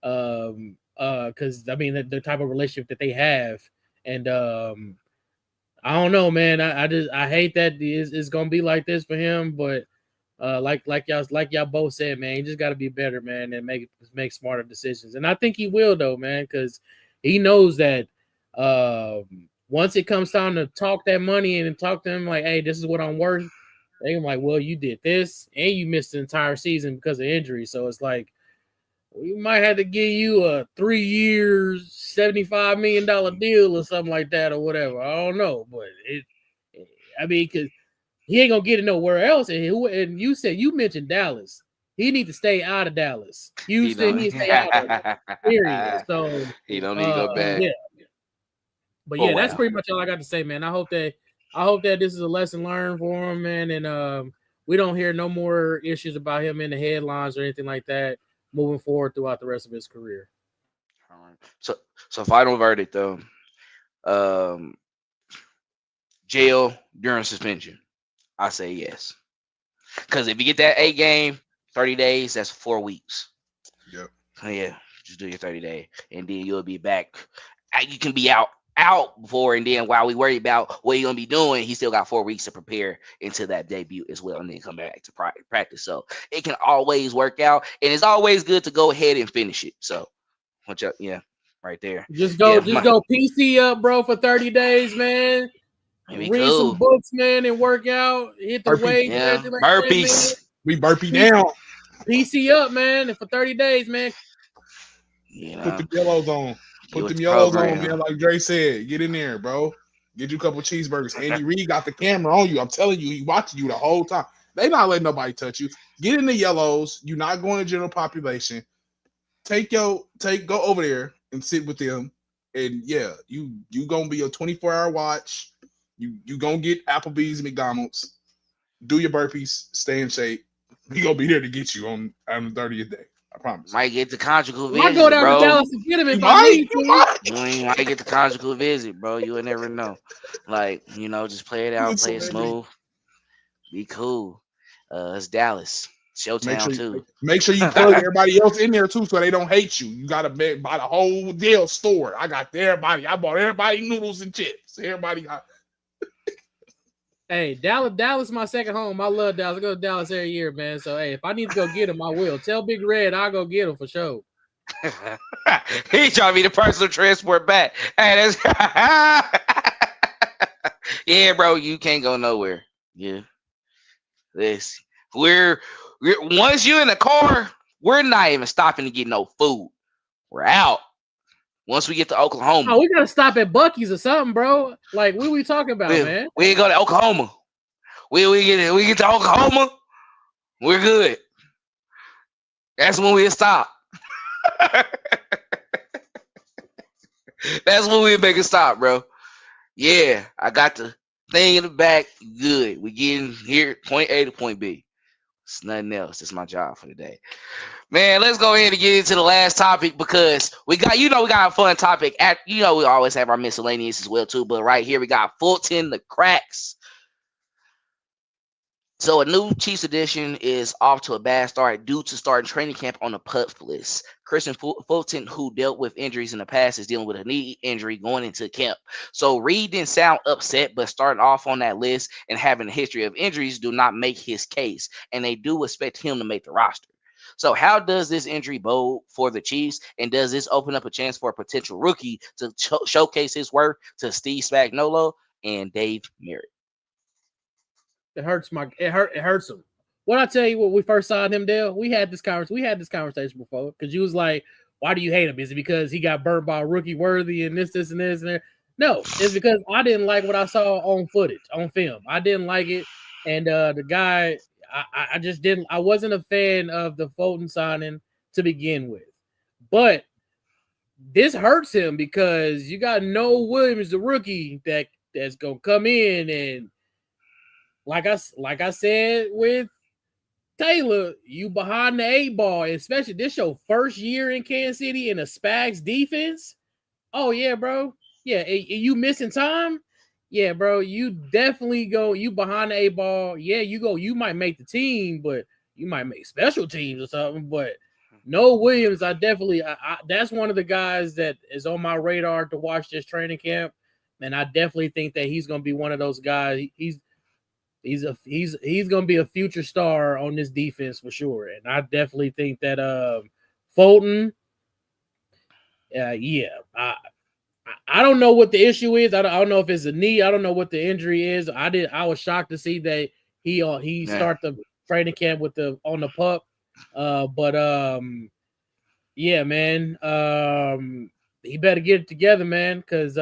Speaker 4: Because I mean the type of relationship that they have, and I don't know, man. I hate that it's gonna be like this for him, but like y'all both said, man, he just got to be better, man, and make smarter decisions. And I think he will, though, man, because he knows that once it comes time to talk that money and talk to him like, hey, this is what I'm worth, they're like, well, you did this and you missed the entire season because of injury, so it's like we might have to give you a 3 years, $75 million deal or something like that or whatever. I don't know, but because he ain't gonna get it nowhere else. And you mentioned Dallas. He needs to stay out of Dallas. Houston needs to stay out of it. Period. So
Speaker 1: he don't need to go back.
Speaker 4: Yeah. But yeah, that's pretty much all I got to say, man. I hope that this is a lesson learned for him, man. And we don't hear no more issues about him in the headlines or anything like that moving forward throughout the rest of his career.
Speaker 1: All right. So final verdict though. Jail during suspension. I say yes. Because if you get that 8 game, 30 days, that's 4 weeks.
Speaker 5: Yep.
Speaker 1: So yeah, just do your 30 day, and then you'll be back. You can be out before, and then while we worry about what you're gonna be doing, he still got 4 weeks to prepare into that debut as well, and then come back to practice. So it can always work out, and it's always good to go ahead and finish it. So, right there.
Speaker 4: Just go PC up, bro, for 30 days, man. Read some books, man, and work out. Hit the weight.
Speaker 1: Yeah. Burpees.
Speaker 5: We burpee down.
Speaker 4: PC up, man, and for 30 days, man.
Speaker 5: Put the yellows on. Put them yellows on, man. Like Dre said, get in there, bro. Get you a couple of cheeseburgers. Andy Reid got the camera on you. I'm telling you, he watching you the whole time. They not letting nobody touch you. Get in the yellows. You're not going to general population. Go over there and sit with them. And yeah, you gonna be a 24-hour watch. You gonna get Applebee's and McDonald's. Do your burpees. Stay in shape. We gonna be there to get you on the 30th day. I promise.
Speaker 1: Might get the conjugal visit,
Speaker 4: I go down
Speaker 1: bro.
Speaker 4: to Dallas to get him if
Speaker 5: You
Speaker 4: I need to.
Speaker 1: You might get the conjugal visit, bro. You will never know. Like, just play it out, play it smooth. Be cool. It's Dallas. Showtown too.
Speaker 5: Make sure you plug everybody else in there too, so they don't hate you. You gotta buy the whole deal store. I got everybody. I bought everybody noodles and chips. Everybody got.
Speaker 4: Hey, Dallas is my second home. I love Dallas. I go to Dallas every year, man. So, hey, if I need to go get him, I will. Tell Big Red I'll go get him for sure.
Speaker 1: He trying to be the personal transport back. Hey, that's yeah, bro. You can't go nowhere. Yeah, we're once you're in the car, we're not even stopping to get no food. We're out. Once we get to Oklahoma.
Speaker 4: Oh, we gotta stop at Buc-ee's or something, bro. Like, what are we talking about, man?
Speaker 1: We ain't go to Oklahoma. We get to Oklahoma, we're good. That's when we'll stop. That's when we make a stop, bro. Yeah, I got the thing in the back. Good. We getting here, point A to point B. It's nothing else. It's my job for the day. Man, let's go ahead and get into the last topic because we got a fun topic. We always have our miscellaneous as well too, but right here we got Fulton The Cracks. So a new Chiefs edition is off to a bad start due to starting training camp on the PUP list. Christian Fulton, who dealt with injuries in the past, is dealing with a knee injury going into camp. So Reed didn't sound upset, but starting off on that list and having a history of injuries do not make his case, and they do expect him to make the roster. So how does this injury bode for the Chiefs, and does this open up a chance for a potential rookie to showcase his worth to Steve Spagnuolo and Dave Merritt?
Speaker 4: It hurts it hurts him. What I tell you, when we first saw him, Dale, we had this conversation before because you was like, "Why do you hate him? Is it because he got burnt by rookie worthy and this and that?" No, it's because I didn't like what I saw on footage, on film. I didn't like it. And the guy, I just didn't. I wasn't a fan of the Fulton signing to begin with, but this hurts him because you got Noah Williams, the rookie that's gonna come in and like I said with Taylor, you behind the 8 ball, especially this your first year in Kansas City in a Spags defense. Oh yeah, bro. Yeah, you missing time? Yeah, bro. You definitely go. You behind the 8 ball. Yeah, you go. You might make the team, but you might make special teams or something. But no Williams, that's one of the guys that is on my radar to watch this training camp, and I definitely think that he's going to be one of those guys. He's going to be a future star on this defense for sure, and I definitely think that Fulton. Yeah, I don't know what the issue is. I don't know if it's a knee. I don't know what the injury is. I was shocked to see that he start the training camp with on the pup. Yeah, man. He better get it together, man, because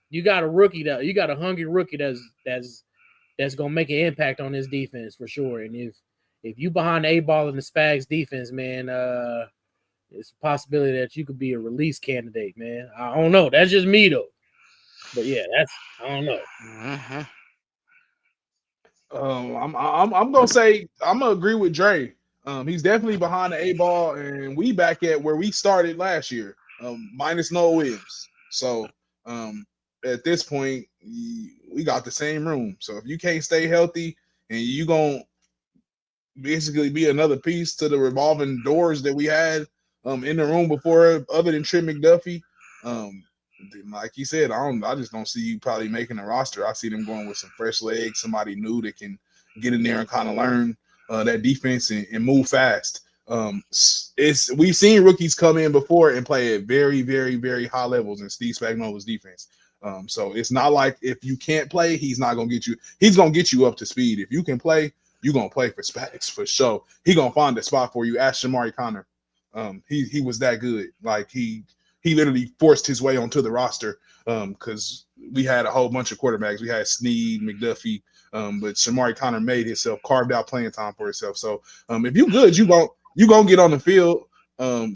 Speaker 4: you got a hungry rookie that's gonna make an impact on this defense for sure. And if you behind the 8 ball in the Spags defense, man, it's a possibility that you could be a release candidate, man. I don't know. That's just me though. But yeah, I don't know.
Speaker 1: Mm-hmm.
Speaker 5: I'm gonna say I'm gonna agree with Dre. He's definitely behind the 8 ball, and we back at where we started last year, minus Noah Williams. So at this point, we got the same room. So if you can't stay healthy and you gonna basically be another piece to the revolving doors that we had in the room before, other than Trey McDuffie, like you said, I just don't see you probably making a roster. I see them going with some fresh legs, somebody new that can get in there and kind of learn that defense and move fast. We've seen rookies come in before and play at very, very, very high levels in Steve Spagnuolo's defense. So it's not like if you can't play, he's not gonna get you. He's gonna get you up to speed. If you can play, you're gonna play for Spags for sure. He gonna find a spot for you. Ask Shamari Connor. He was that good. Like he literally forced his way onto the roster because we had a whole bunch of quarterbacks. We had Snead, McDuffie, but Shamari Connor made himself, carved out playing time for himself. So if you good, you gonna get on the field.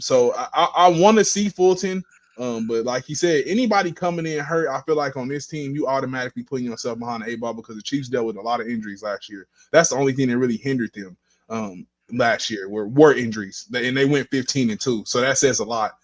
Speaker 5: So I want to see Fulton. But like he said, anybody coming in hurt, I feel like on this team, you automatically putting yourself behind the 8 ball because the Chiefs dealt with a lot of injuries last year. That's the only thing that really hindered them last year were injuries, and they went 15-2. So that says a lot.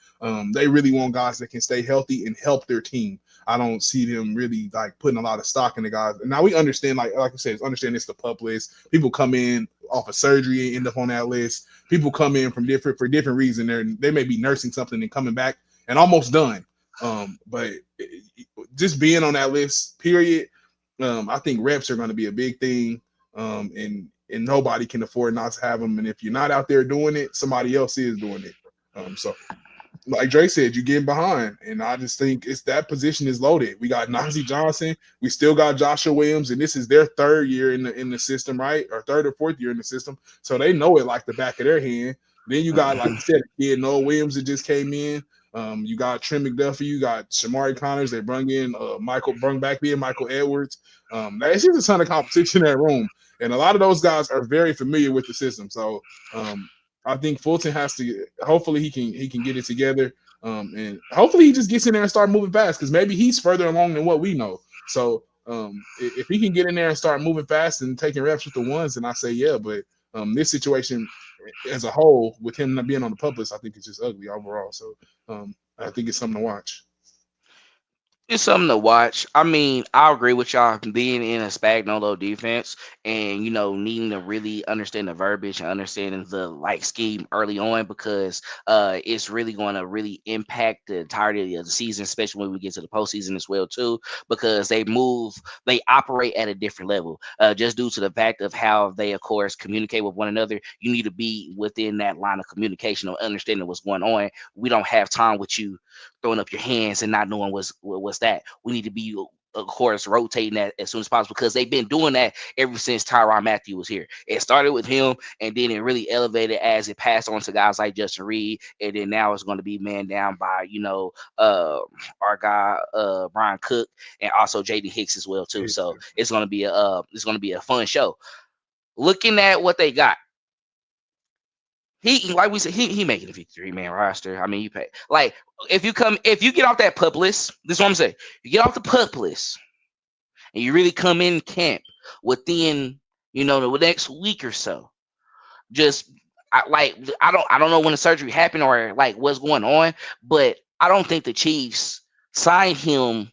Speaker 5: They really want guys that can stay healthy and help their team. I don't see them really like putting a lot of stock in the guys. And now we understand, like I said, understand it's the pup list. People come in off of surgery and end up on that list. People come in for different reasons. They may be nursing something and coming back and almost done. But just being on that list, period. I think reps are going to be a big thing. And nobody can afford not to have them. And if you're not out there doing it, somebody else is doing it. So like Dre said, you get behind, and I just think it's that position is loaded. We got Najee Johnson, we still got Joshua Williams, and this is their third year in the system, right? Or third or fourth year in the system, so they know it like the back of their hand. Then you got, like you said, a kid Noah Williams that just came in. You got Trey McDuffie, you got Shamari Connors. They brung back Michael Edwards. There's just a ton of competition in that room, and a lot of those guys are very familiar with the system. So I think Fulton has to. Hopefully, he can get it together, and hopefully he just gets in there and start moving fast because maybe he's further along than what we know. So if he can get in there and start moving fast and taking reps with the ones, then I say yeah. But this situation as a whole, with him not being on the pup list, I think it's just ugly overall. So I think it's something to watch.
Speaker 1: It's something to watch. I mean, I agree with y'all being in a Spagnuolo defense and needing to really understand the verbiage and understanding the scheme early on because it's really going to really impact the entirety of the season, especially when we get to the postseason as well too, because they operate at a different level. Just due to the fact of how they, of course, communicate with one another, you need to be within that line of communication or understanding what's going on. We don't have time with you throwing up your hands and not knowing what's that. We need to be of course, rotating that as soon as possible because they've been doing that ever since Tyrann Mathieu was here. It started with him, and then it really elevated as it passed on to guys like Justin Reed, and then now it's going to be manned down by our guy Brian Cook and also Jaden Hicks as well too. So it's going to be a fun show. Looking at what they got. He, like we said, he making a 53-man roster. I mean, you pay like if you get off that pup list, this is what I'm saying. You get off the pup list and you really come in camp within, the next week or so. I don't know when the surgery happened or like what's going on, but I don't think the Chiefs signed him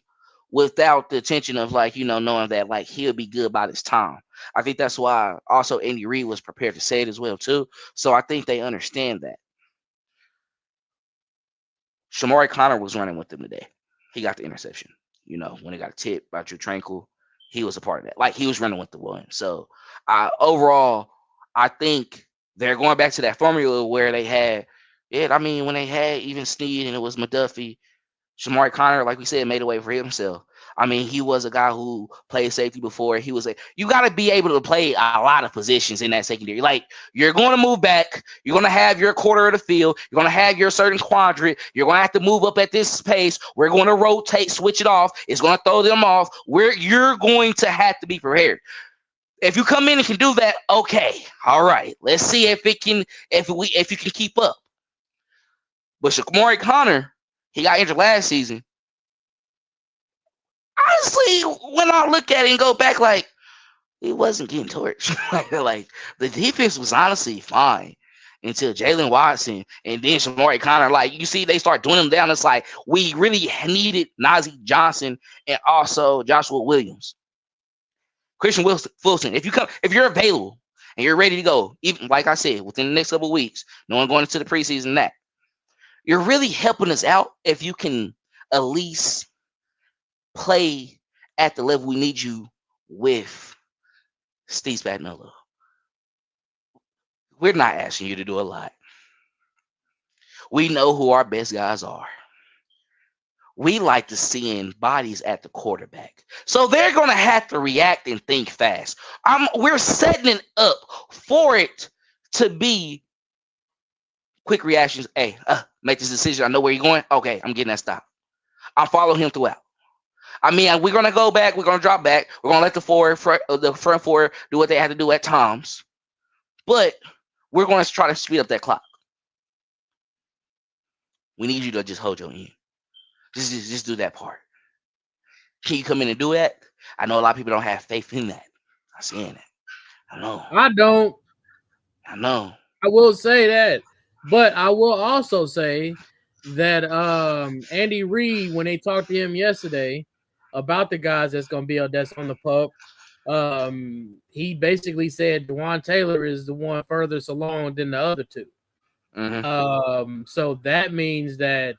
Speaker 1: without the intention of knowing that like he'll be good by this time. I think that's why also Andy Reid was prepared to say it as well too. So I think they understand that. Shamari Connor was running with them today. He got the interception. When he got a tip by Drew Tranquil, he was a part of that. Like he was running with the one. So overall, I think they're going back to that formula where they had it. I mean, when they had even Snead and it was McDuffie, Shamari Connor, like we said, made a way for himself. I mean, he was a guy who played safety before. You got to be able to play a lot of positions in that secondary. Like, you're going to move back. You're going to have your quarter of the field. You're going to have your certain quadrant. You're going to have to move up at this pace. We're going to rotate, switch it off. It's going to throw them off. You're going to have to be prepared. If you come in and can do that, okay, all right. Let's see if you can keep up. But Shamari Connor, he got injured last season. Honestly, when I look at it and go back, like, he wasn't getting torched. like the defense was honestly fine until Jalen Watson and then Shamari Connor. Like, you see, they start doing them down. It's like we really needed Najee Johnson and also Joshua Williams. Christian Wilson, if you're available and you're ready to go, even like I said, within the next couple of weeks, no one going into the preseason, that you're really helping us out if you can at least play at the level we need you with Steve Spagnuolo. We're not asking you to do a lot. We know who our best guys are. We like to seeing bodies at the quarterback. So they're going to have to react and think fast. We're setting it up for it to be quick reactions. Hey, make this decision. I know where you're going. Okay, I'm getting that stop. I'll follow him throughout. I mean, we're going to go back. We're going to drop back. We're going to let the front four do what they have to do at times. But we're going to try to speed up that clock. We need you to just hold your end. Just do that part. Can you come in and do that? I know a lot of people don't have faith in that. I'm saying that. I know.
Speaker 4: I don't.
Speaker 1: I know.
Speaker 4: I will say that. But I will also say that Andy Reid, when they talked to him yesterday about the guys that's on the pup, he basically said Jawaan Taylor is the one furthest along than the other two.
Speaker 1: Mm-hmm.
Speaker 4: So that means that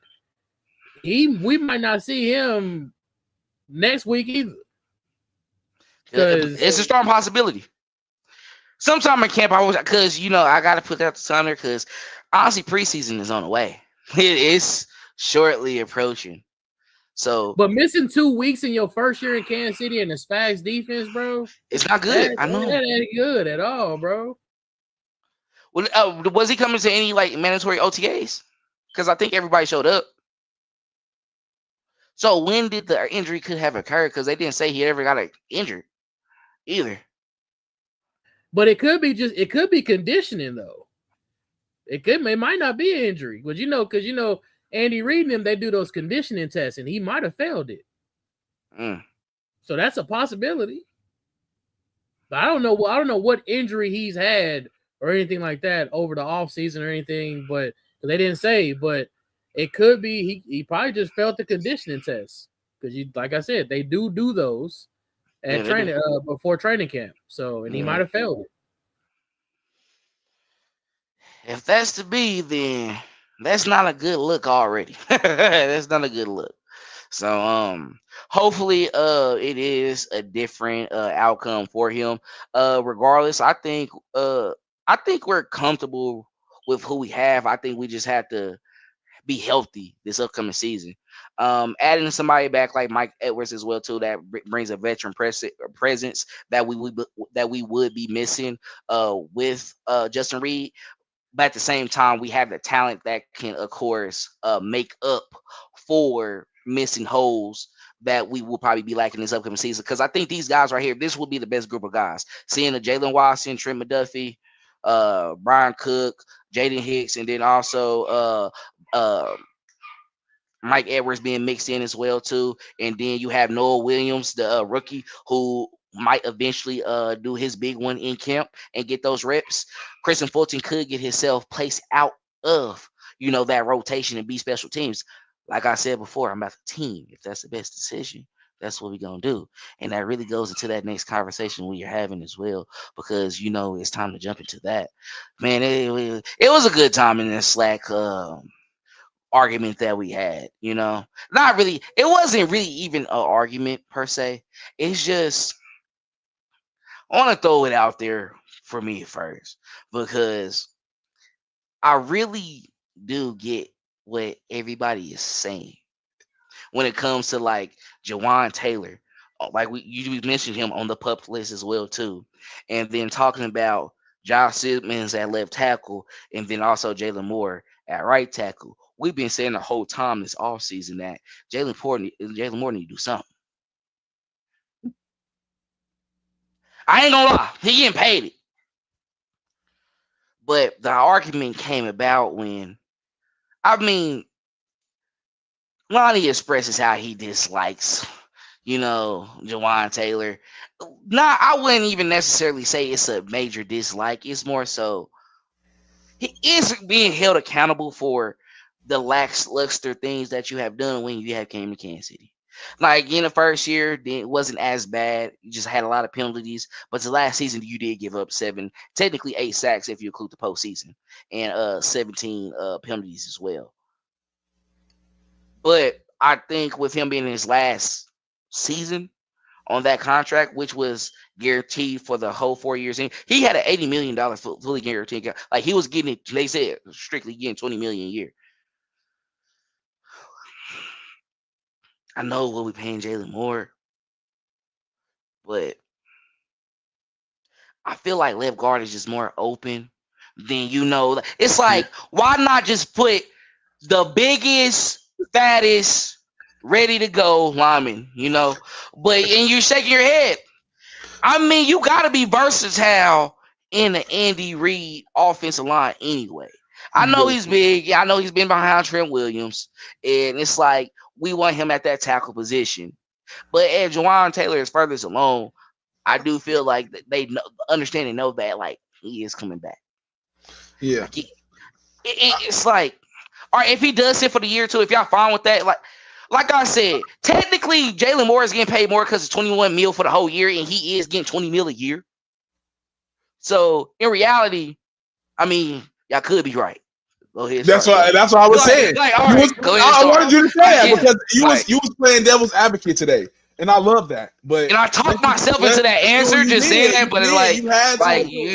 Speaker 4: we might not see him next week either.
Speaker 1: It's a strong possibility. Sometime in camp, because I got to put that to Thunder because honestly, preseason is on the way. It is shortly approaching. So,
Speaker 4: but missing 2 weeks in your first year in Kansas City and the Spags defense, bro,
Speaker 1: it's not good. I know
Speaker 4: that ain't good at all, bro.
Speaker 1: Well, was he coming to any like mandatory OTAs? Because I think everybody showed up. So when did the injury could have occurred? Because they didn't say he ever got injured either.
Speaker 4: But it could be conditioning though. It might not be an injury, but because Andy Reid and them, they do those conditioning tests, and he might have failed it. So that's a possibility. But I don't know what injury he's had or anything like that over the offseason or anything, but they didn't say. But it could be he probably just failed the conditioning test because like I said, they do those at training before training camp. So he might have failed it.
Speaker 1: If that's to be, then that's not a good look already. That's not a good look. So hopefully it is a different outcome for him. Regardless, I think we're comfortable with who we have. I think we just have to be healthy this upcoming season. Adding somebody back like Mike Edwards as well too, that brings a veteran presence that we would be missing with Justin Reed. But at the same time, we have the talent that can, of course, make up for missing holes that we will probably be lacking this upcoming season. Because I think these guys right here, this will be the best group of guys. Seeing the Jalen Watson, Trent McDuffie, Brian Cook, Jaden Hicks, and then also Mike Edwards being mixed in as well too. And then you have Noah Williams, the rookie, who might eventually do his big one in camp and get those reps. Christian Fulton could get himself placed out of, that rotation and be special teams. Like I said before, I'm about the team. If that's the best decision, that's what we're going to do. And that really goes into that next conversation we are having as well, because, it's time to jump into that. Man, it was a good time in this Slack argument that we had, not really. It wasn't really even an argument per se. It's just, I want to throw it out there for me first, because I really do get what everybody is saying when it comes to like Jawaan Taylor. Like you mentioned him on the pup list as well too, and then talking about Josh Simmons at left tackle, and then also Jalen Moore at right tackle. We've been saying the whole time this offseason that Jalen Moore need to do something. I ain't gonna lie, he getting paid it. But the argument came about when, Lonnie expresses how he dislikes, Jawaan Taylor. I wouldn't even necessarily say it's a major dislike. It's more so he is being held accountable for the lackluster things that you have done when you have came to Kansas City. Like in the first year, it wasn't as bad. You just had a lot of penalties. But the last season, you did give up 8 sacks if you include the postseason, and 17 penalties as well. But I think with him being in his last season on that contract, which was guaranteed for the whole 4 years, and he had an $80 million fully guaranteed. Like he was getting, they said, strictly getting $20 million a year. I know what we're paying Jalen Moore, but I feel like left guard is just more open than It's like, why not just put the biggest, fattest, ready to go lineman, But and you're shaking your head. You got to be versatile in the Andy Reid offensive line anyway. I know he's big. I know he's been behind Trent Williams, and it's like, we want him at that tackle position. But as Jawaan Taylor is furthest along, I do feel like they know that like he is coming back.
Speaker 5: Yeah.
Speaker 1: It's like, all right, if he does sit for the year too, if y'all fine with that, like I said, technically Jalen Moore is getting paid more because it's $21 million for the whole year, and he is getting $20 million a year. So in reality, y'all could be right. Go ahead.
Speaker 5: That's what I was saying. I wanted you to say that because you was playing devil's advocate today, and I love that. And
Speaker 1: I talked myself into that answer, just saying that. But
Speaker 5: it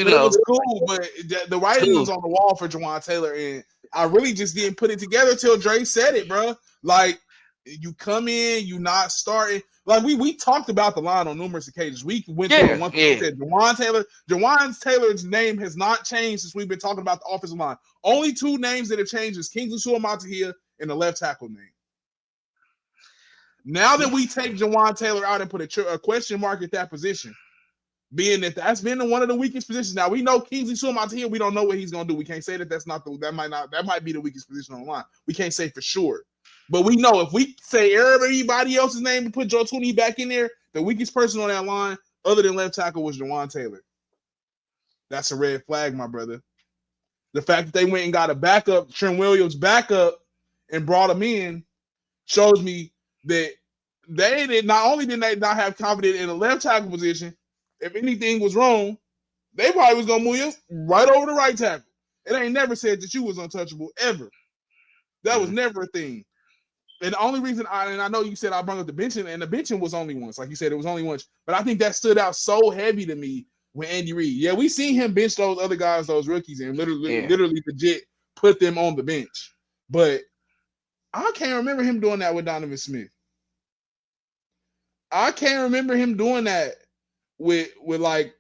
Speaker 5: was cool. But the writing was on the wall for Jawaan Taylor, and I really just didn't put it together till Dre said it, bro. Like, you come in, you not starting. Like we talked about the line on numerous occasions. We went through one thing. Said Jawaan Taylor's name has not changed since we've been talking about the offensive line. Only two names that have changed is Kingsley Suamataia and the left tackle name. Now that we take Jawaan Taylor out and put a question mark at that position, being that that's been one of the weakest positions. Now we know Kingsley Suamataia. We don't know what he's going to do. We can't say that might be the weakest position on the line. We can't say for sure. But we know if we say everybody else's name and put Joe Tooney back in there, the weakest person on that line, other than left tackle, was Jawaan Taylor. That's a red flag, my brother. The fact that they went and got a backup, Trent Williams backup, and brought him in, shows me that not only did they not have confidence in the left tackle position, if anything was wrong, they probably was gonna move you right over the right tackle. It ain't never said that you was untouchable ever. That was never a thing. And the only reason I know you said I brought up the benching, and the benching was only once. Like you said, it was only once. But I think that stood out so heavy to me with Andy Reid. Yeah, we seen him bench those other guys, those rookies, and literally legit put them on the bench. But I can't remember him doing that with Donovan Smith. I can't remember him doing that with like.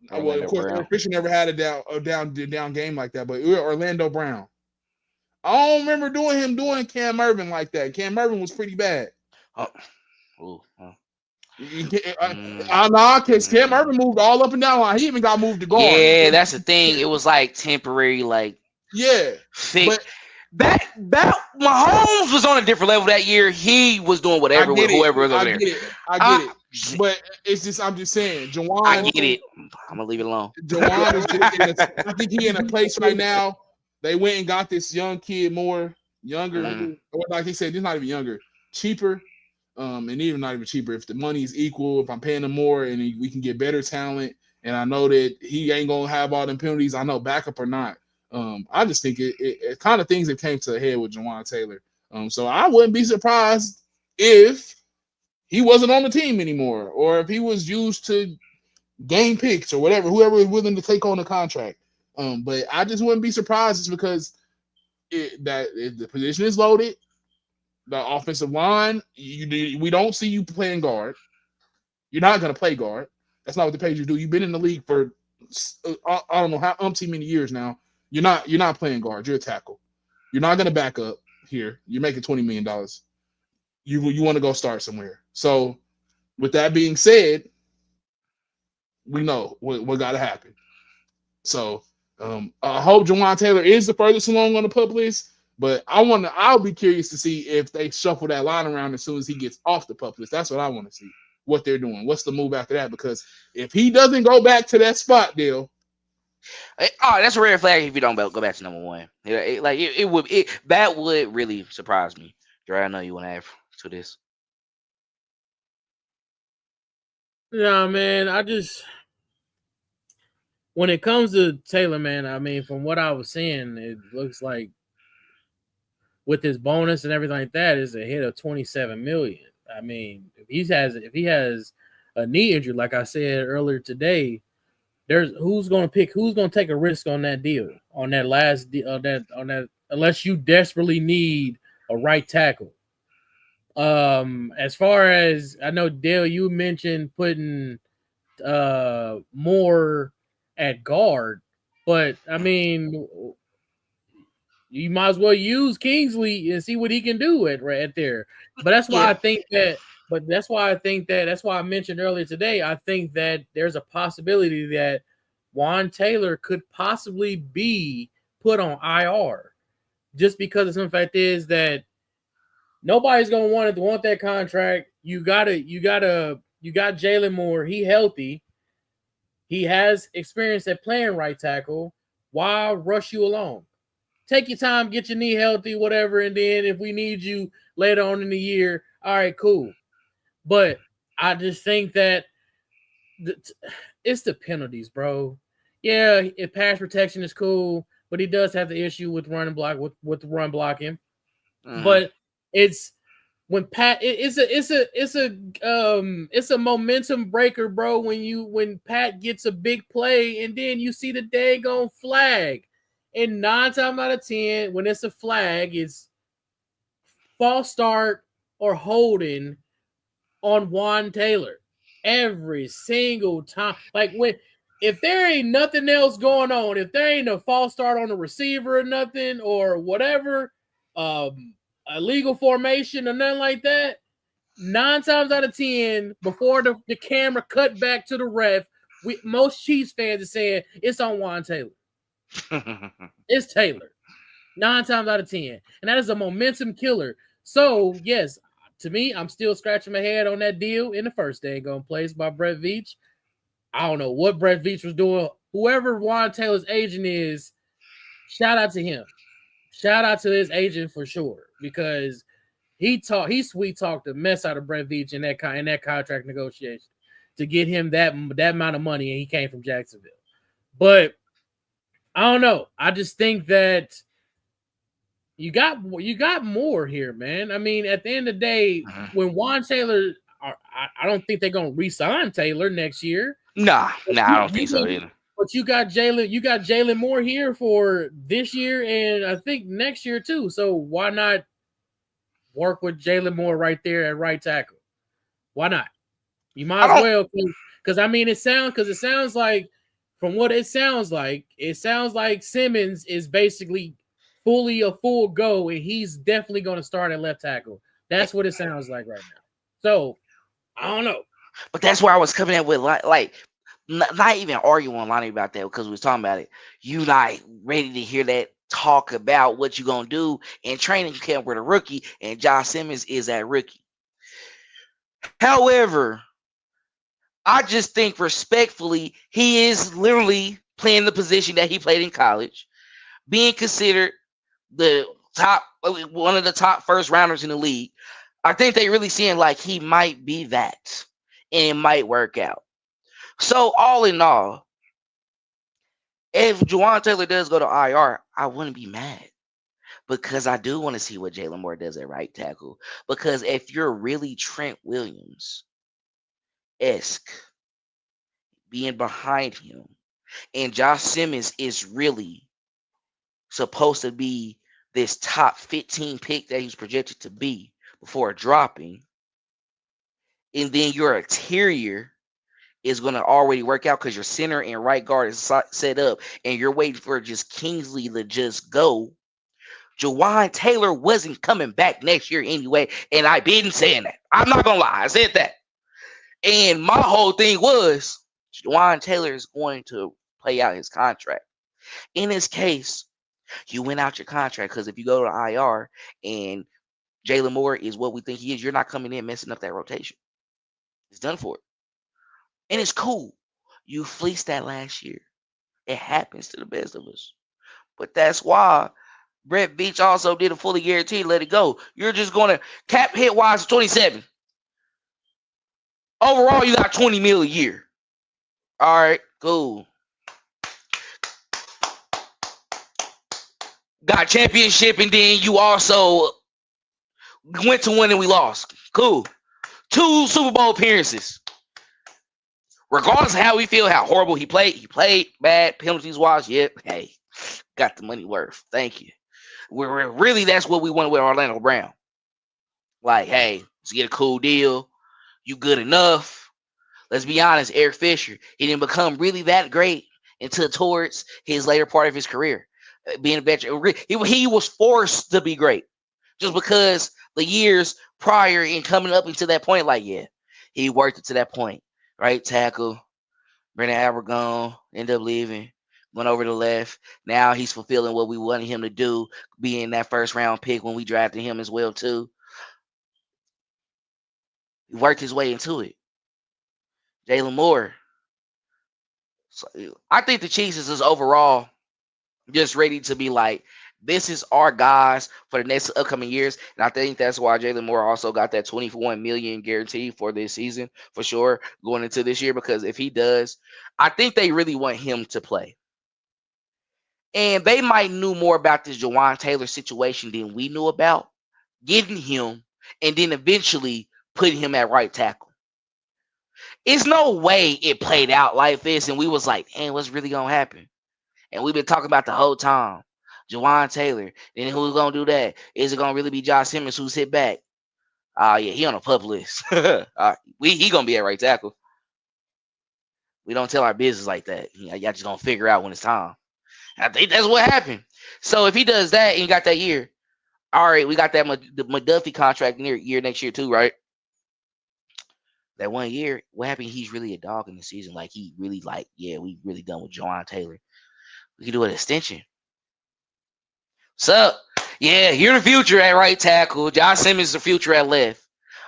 Speaker 5: Well, of course, Eric Fisher never had a down game like that, but Orlando Brown. I don't remember doing Cam Irvin like that. Cam Irvin was pretty bad. Because Cam Irvin moved all up and down line. He even got moved to guard.
Speaker 1: Yeah, that's the thing. It was like temporary, like fix. But Mahomes was on a different level that year. He was doing whatever with whoever was over there.
Speaker 5: I get it. But it's just, I'm just saying, Jawaan.
Speaker 1: I get it. I'm gonna leave it alone.
Speaker 5: Jawaan is just I think he in a place right now. They went and got this young kid younger, or like he said, he's not even younger, cheaper. And even not even cheaper. If the money is equal, if I'm paying him more and we can get better talent, and I know that he ain't gonna have all them penalties, I know backup or not. I just think it kind of things that came to a head with Jawaan Taylor. So I wouldn't be surprised if he wasn't on the team anymore, or if he was used to game picks or whatever, whoever is willing to take on the contract. But I just wouldn't be surprised just because the position is loaded. The offensive line, we don't see you playing guard. You're not going to play guard. That's not what the Patriots do. You've been in the league for I don't know how many years now. You're not playing guard. You're a tackle. You're not going to back up here. You're making $20 million. You want to go start somewhere. So, with that being said, we know what got to happen. So, I hope Jawaan Taylor is the furthest along on the PUP list. But I'll be curious to see if they shuffle that line around as soon as he gets off the PUP list. That's what I want to see. What they're doing. What's the move after that? Because if he doesn't go back to that spot deal,
Speaker 1: that's a red flag if you don't go back to number one. That would really surprise me. Dre, I know you want to add to this.
Speaker 4: Yeah, man. When it comes to Taylor, man, I mean, from what I was seeing, it looks like with his bonus and everything like that, is a hit of $27 million. I mean, if he has a knee injury, like I said earlier today, who's going to take a risk on that deal, on that last unless you desperately need a right tackle. As far as I know, Dale, you mentioned putting more at guard, but I mean, you might as well use Kingsley and see what he can do right there. But that's why I think that. But that's why I mentioned earlier today. I think that there's a possibility that Jawaan Taylor could possibly be put on IR, just because of some fact is that nobody's gonna want that contract. You got Jalen Moore. He healthy. He has experience at playing right tackle. Why rush you along? Take your time, get your knee healthy, whatever, and then if we need you later on in the year, all right, cool. But I just think that it's the penalties, bro. Yeah, if pass protection is cool, but he does have the issue with running block with run blocking. But it's when Pat, it's a momentum breaker, bro. When Pat gets a big play and then you see the daggone flag. And 9 times out of 10, when it's a flag, it's false start or holding on Jawaan Taylor every single time. Like if there ain't nothing else going on, if there ain't a false start on the receiver or nothing or whatever, a legal formation or nothing like that, 9 times out of 10, before the camera cut back to the ref, most Chiefs fans are saying it's on Jawaan Taylor. It's Taylor 9 times out of 10, and that is a momentum killer. So yes, to me, I'm still scratching my head on that deal in the first daggone place by Brett Veach. I don't know what Brett Veach was doing. Whoever Jawaan Taylor's agent is, shout out to him. Shout out to his agent for sure, because he sweet talked the mess out of Brett Veach in that contract negotiation to get him that amount of money, and he came from Jacksonville. But I don't know. I just think that you got more here, man. I mean, at the end of the day, when Jawaan Taylor, I don't think they're gonna re-sign Taylor next year.
Speaker 1: Nah, I don't think so either.
Speaker 4: But you got Jalen Moore here for this year and I think next year too. So why not work with Jalen Moore right there at right tackle. Why not? You might
Speaker 1: I
Speaker 4: as
Speaker 1: don't-
Speaker 4: well, because I mean, it sounds like, from what it sounds like Simmons is basically fully a full go, and he's definitely going to start at left tackle. That's what it sounds like right now. So I don't know.
Speaker 1: But that's where I was coming at with like not even arguing Lonnie about that because we was talking about it. You not ready to hear that talk about what you gonna do in training camp with a rookie, and Josh Simmons is that rookie. However, I just think respectfully, he is literally playing the position that he played in college, being considered the one of the top first rounders in the league. I think they really seeing like he might be that, and it might work out. So all in all, if Jawaan Taylor does go to IR, I wouldn't be mad because I do want to see what Jalen Moore does at right tackle. Because if you're really Trent Williams-esque being behind him, and Josh Simmons is really supposed to be this top 15 pick that he's projected to be before dropping, and then your interior is going to already work out because your center and right guard is set up, and you're waiting for just Kingsley to just go. Jawaan Taylor wasn't coming back next year anyway, and I've been saying that. I'm not going to lie. I said that. And my whole thing was Jawaan Taylor is going to play out his contract. In this case, you went out your contract because if you go to IR and Jalen Moore is what we think he is, you're not coming in messing up that rotation. It's done for it. And it's cool. You fleeced that last year. It happens to the best of us. But that's why Brett Veach also did a fully guaranteed let it go. You're just going to cap hit wise 27. Overall, you got 20 mil a year. All right, cool. Got championship, and then you also went to win and we lost. Cool. 2 Super Bowl appearances. Regardless of how we feel, how horrible he played bad, penalties wise. Yep. Hey, got the money worth. Thank you. We're really, that's what we wanted with Orlando Brown. Like, hey, let's get a cool deal. You good enough. Let's be honest, Eric Fisher, he didn't become really that great until towards his later part of his career. Being a veteran, he was forced to be great just because the years prior in coming up into that point, like, yeah, he worked it to that point. Right tackle, Brendan Abergone, ended up leaving, went over to the left. Now he's fulfilling what we wanted him to do, being that first round pick when we drafted him as well too. He worked his way into it. Jalen Moore. So I think the Chiefs is overall just ready to be like, this is our guys for the next upcoming years. And I think that's why Jalen Moore also got that $21 million guarantee for this season, for sure, going into this year. Because if he does, I think they really want him to play. And they might knew more about this Jawaan Taylor situation than we knew about, getting him and then eventually putting him at right tackle. It's no way it played out like this. And we was like, hey, what's really going to happen? And we've been talking about the whole time. Jawaan Taylor. Then who's going to do that? Is it going to really be Josh Simmons who's hit back? Oh, yeah, he on a pup list. He going to be at right tackle. We don't tell our business like that. Y'all just going to figure out when it's time. I think that's what happened. So if he does that and he got that year, all right, we got that the McDuffie contract year next year too, right? That 1 year, what happened? He's really a dog in the season. Like, he really like, yeah, we really done with Jawaan Taylor. We can do an extension. So, yeah, you're the future at right tackle. Josh Simmons is the future at left.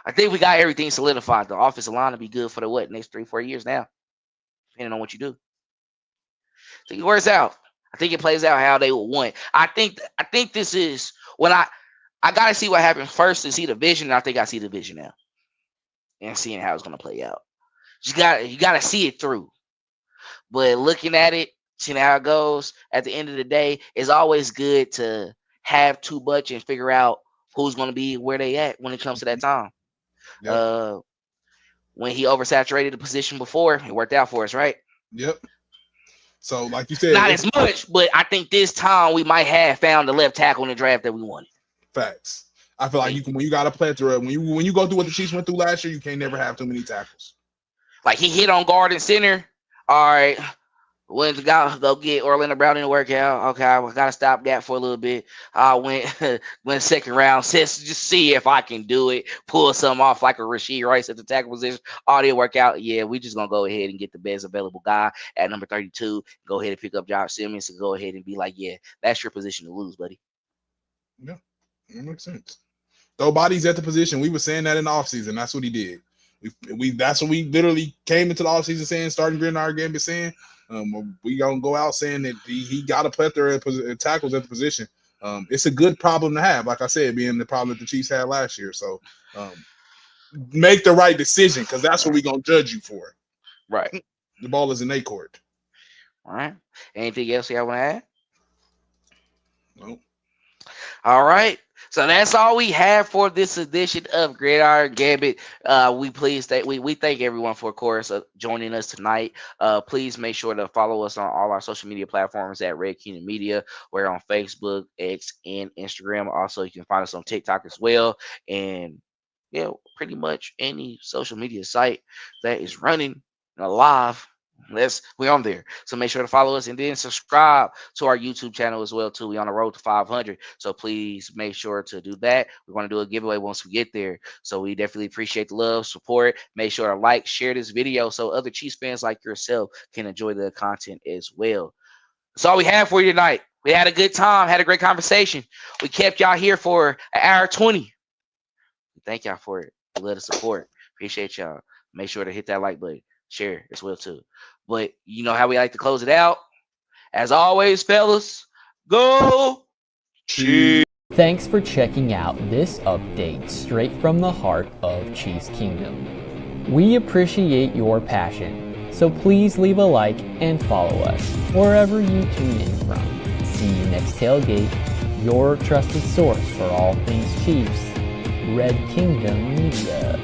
Speaker 1: I think we got everything solidified. The offensive line will be good for the next 3-4 years now, depending on what you do. I think it works out. I think it plays out how they would want. I think this is when I gotta see what happens first to see the vision. And I think I see the vision now, and seeing how it's gonna play out. You gotta see it through. But looking at it, seeing how it goes, at the end of the day, it's always good to have too much and figure out who's going to be where they at when it comes to that time. Yep. When he oversaturated the position before, it worked out for us, right?
Speaker 5: Yep. So, like you said,
Speaker 1: not as much, but I think this time we might have found the left tackle in the draft that we wanted.
Speaker 5: Facts. I feel like you can when you got a plethora, when you go through what the Chiefs went through last year, you can't never have too many tackles.
Speaker 1: Like he hit on guard and center. All right. Went to go get Orlando Brown in the workout. Okay, I gotta stop that for a little bit. I went second round, just see if I can do it, pull something off like a Rashee Rice at the tackle position. Audio workout, yeah, we just gonna go ahead and get the best available guy at number 32. Go ahead and pick up Josh Simmons and go ahead and be like, yeah, that's your position to lose, buddy.
Speaker 5: Yeah, that makes sense. Throw bodies at the position. We were saying that in the offseason. That's what he did. That's what we literally came into the offseason saying, starting Gridiron Gambit saying. We gonna go out saying that he got a plethora of tackles at the position. It's a good problem to have, like I said, being the problem that the Chiefs had last year. So make the right decision because that's what we're gonna judge you for.
Speaker 1: Right.
Speaker 5: The ball is in their court.
Speaker 1: All right. Anything else you want to add?
Speaker 5: No.
Speaker 1: All right. So that's all we have for this edition of Gridiron Gambit. We thank everyone for, of course, joining us tonight. Please make sure to follow us on all our social media platforms at Red Kingdom Media. We're on Facebook, X, and Instagram. Also, you can find us on TikTok as well. And pretty much any social media site that is running alive. We're on there, so make sure to follow us and then subscribe to our YouTube channel as well too. We're on the road to 500, so please make sure to do that. We're going to do a giveaway once we get there, so we definitely appreciate the love, support. Make sure to like, share this video so other Chiefs fans like yourself can enjoy the content as well. That's all we have for you tonight. We had a good time, had a great conversation. We kept y'all here for an hour 20. Thank y'all for it. We love the support. Appreciate y'all. Make sure to hit that like button, share as well too. But you know how we like to close it out. As always, fellas, go Chiefs.
Speaker 2: Thanks for checking out this update straight from the heart of Chiefs Kingdom. We appreciate your passion, so please leave a like and follow us wherever you tune in from. See you next tailgate, your trusted source for all things Chiefs, Red Kingdom Media.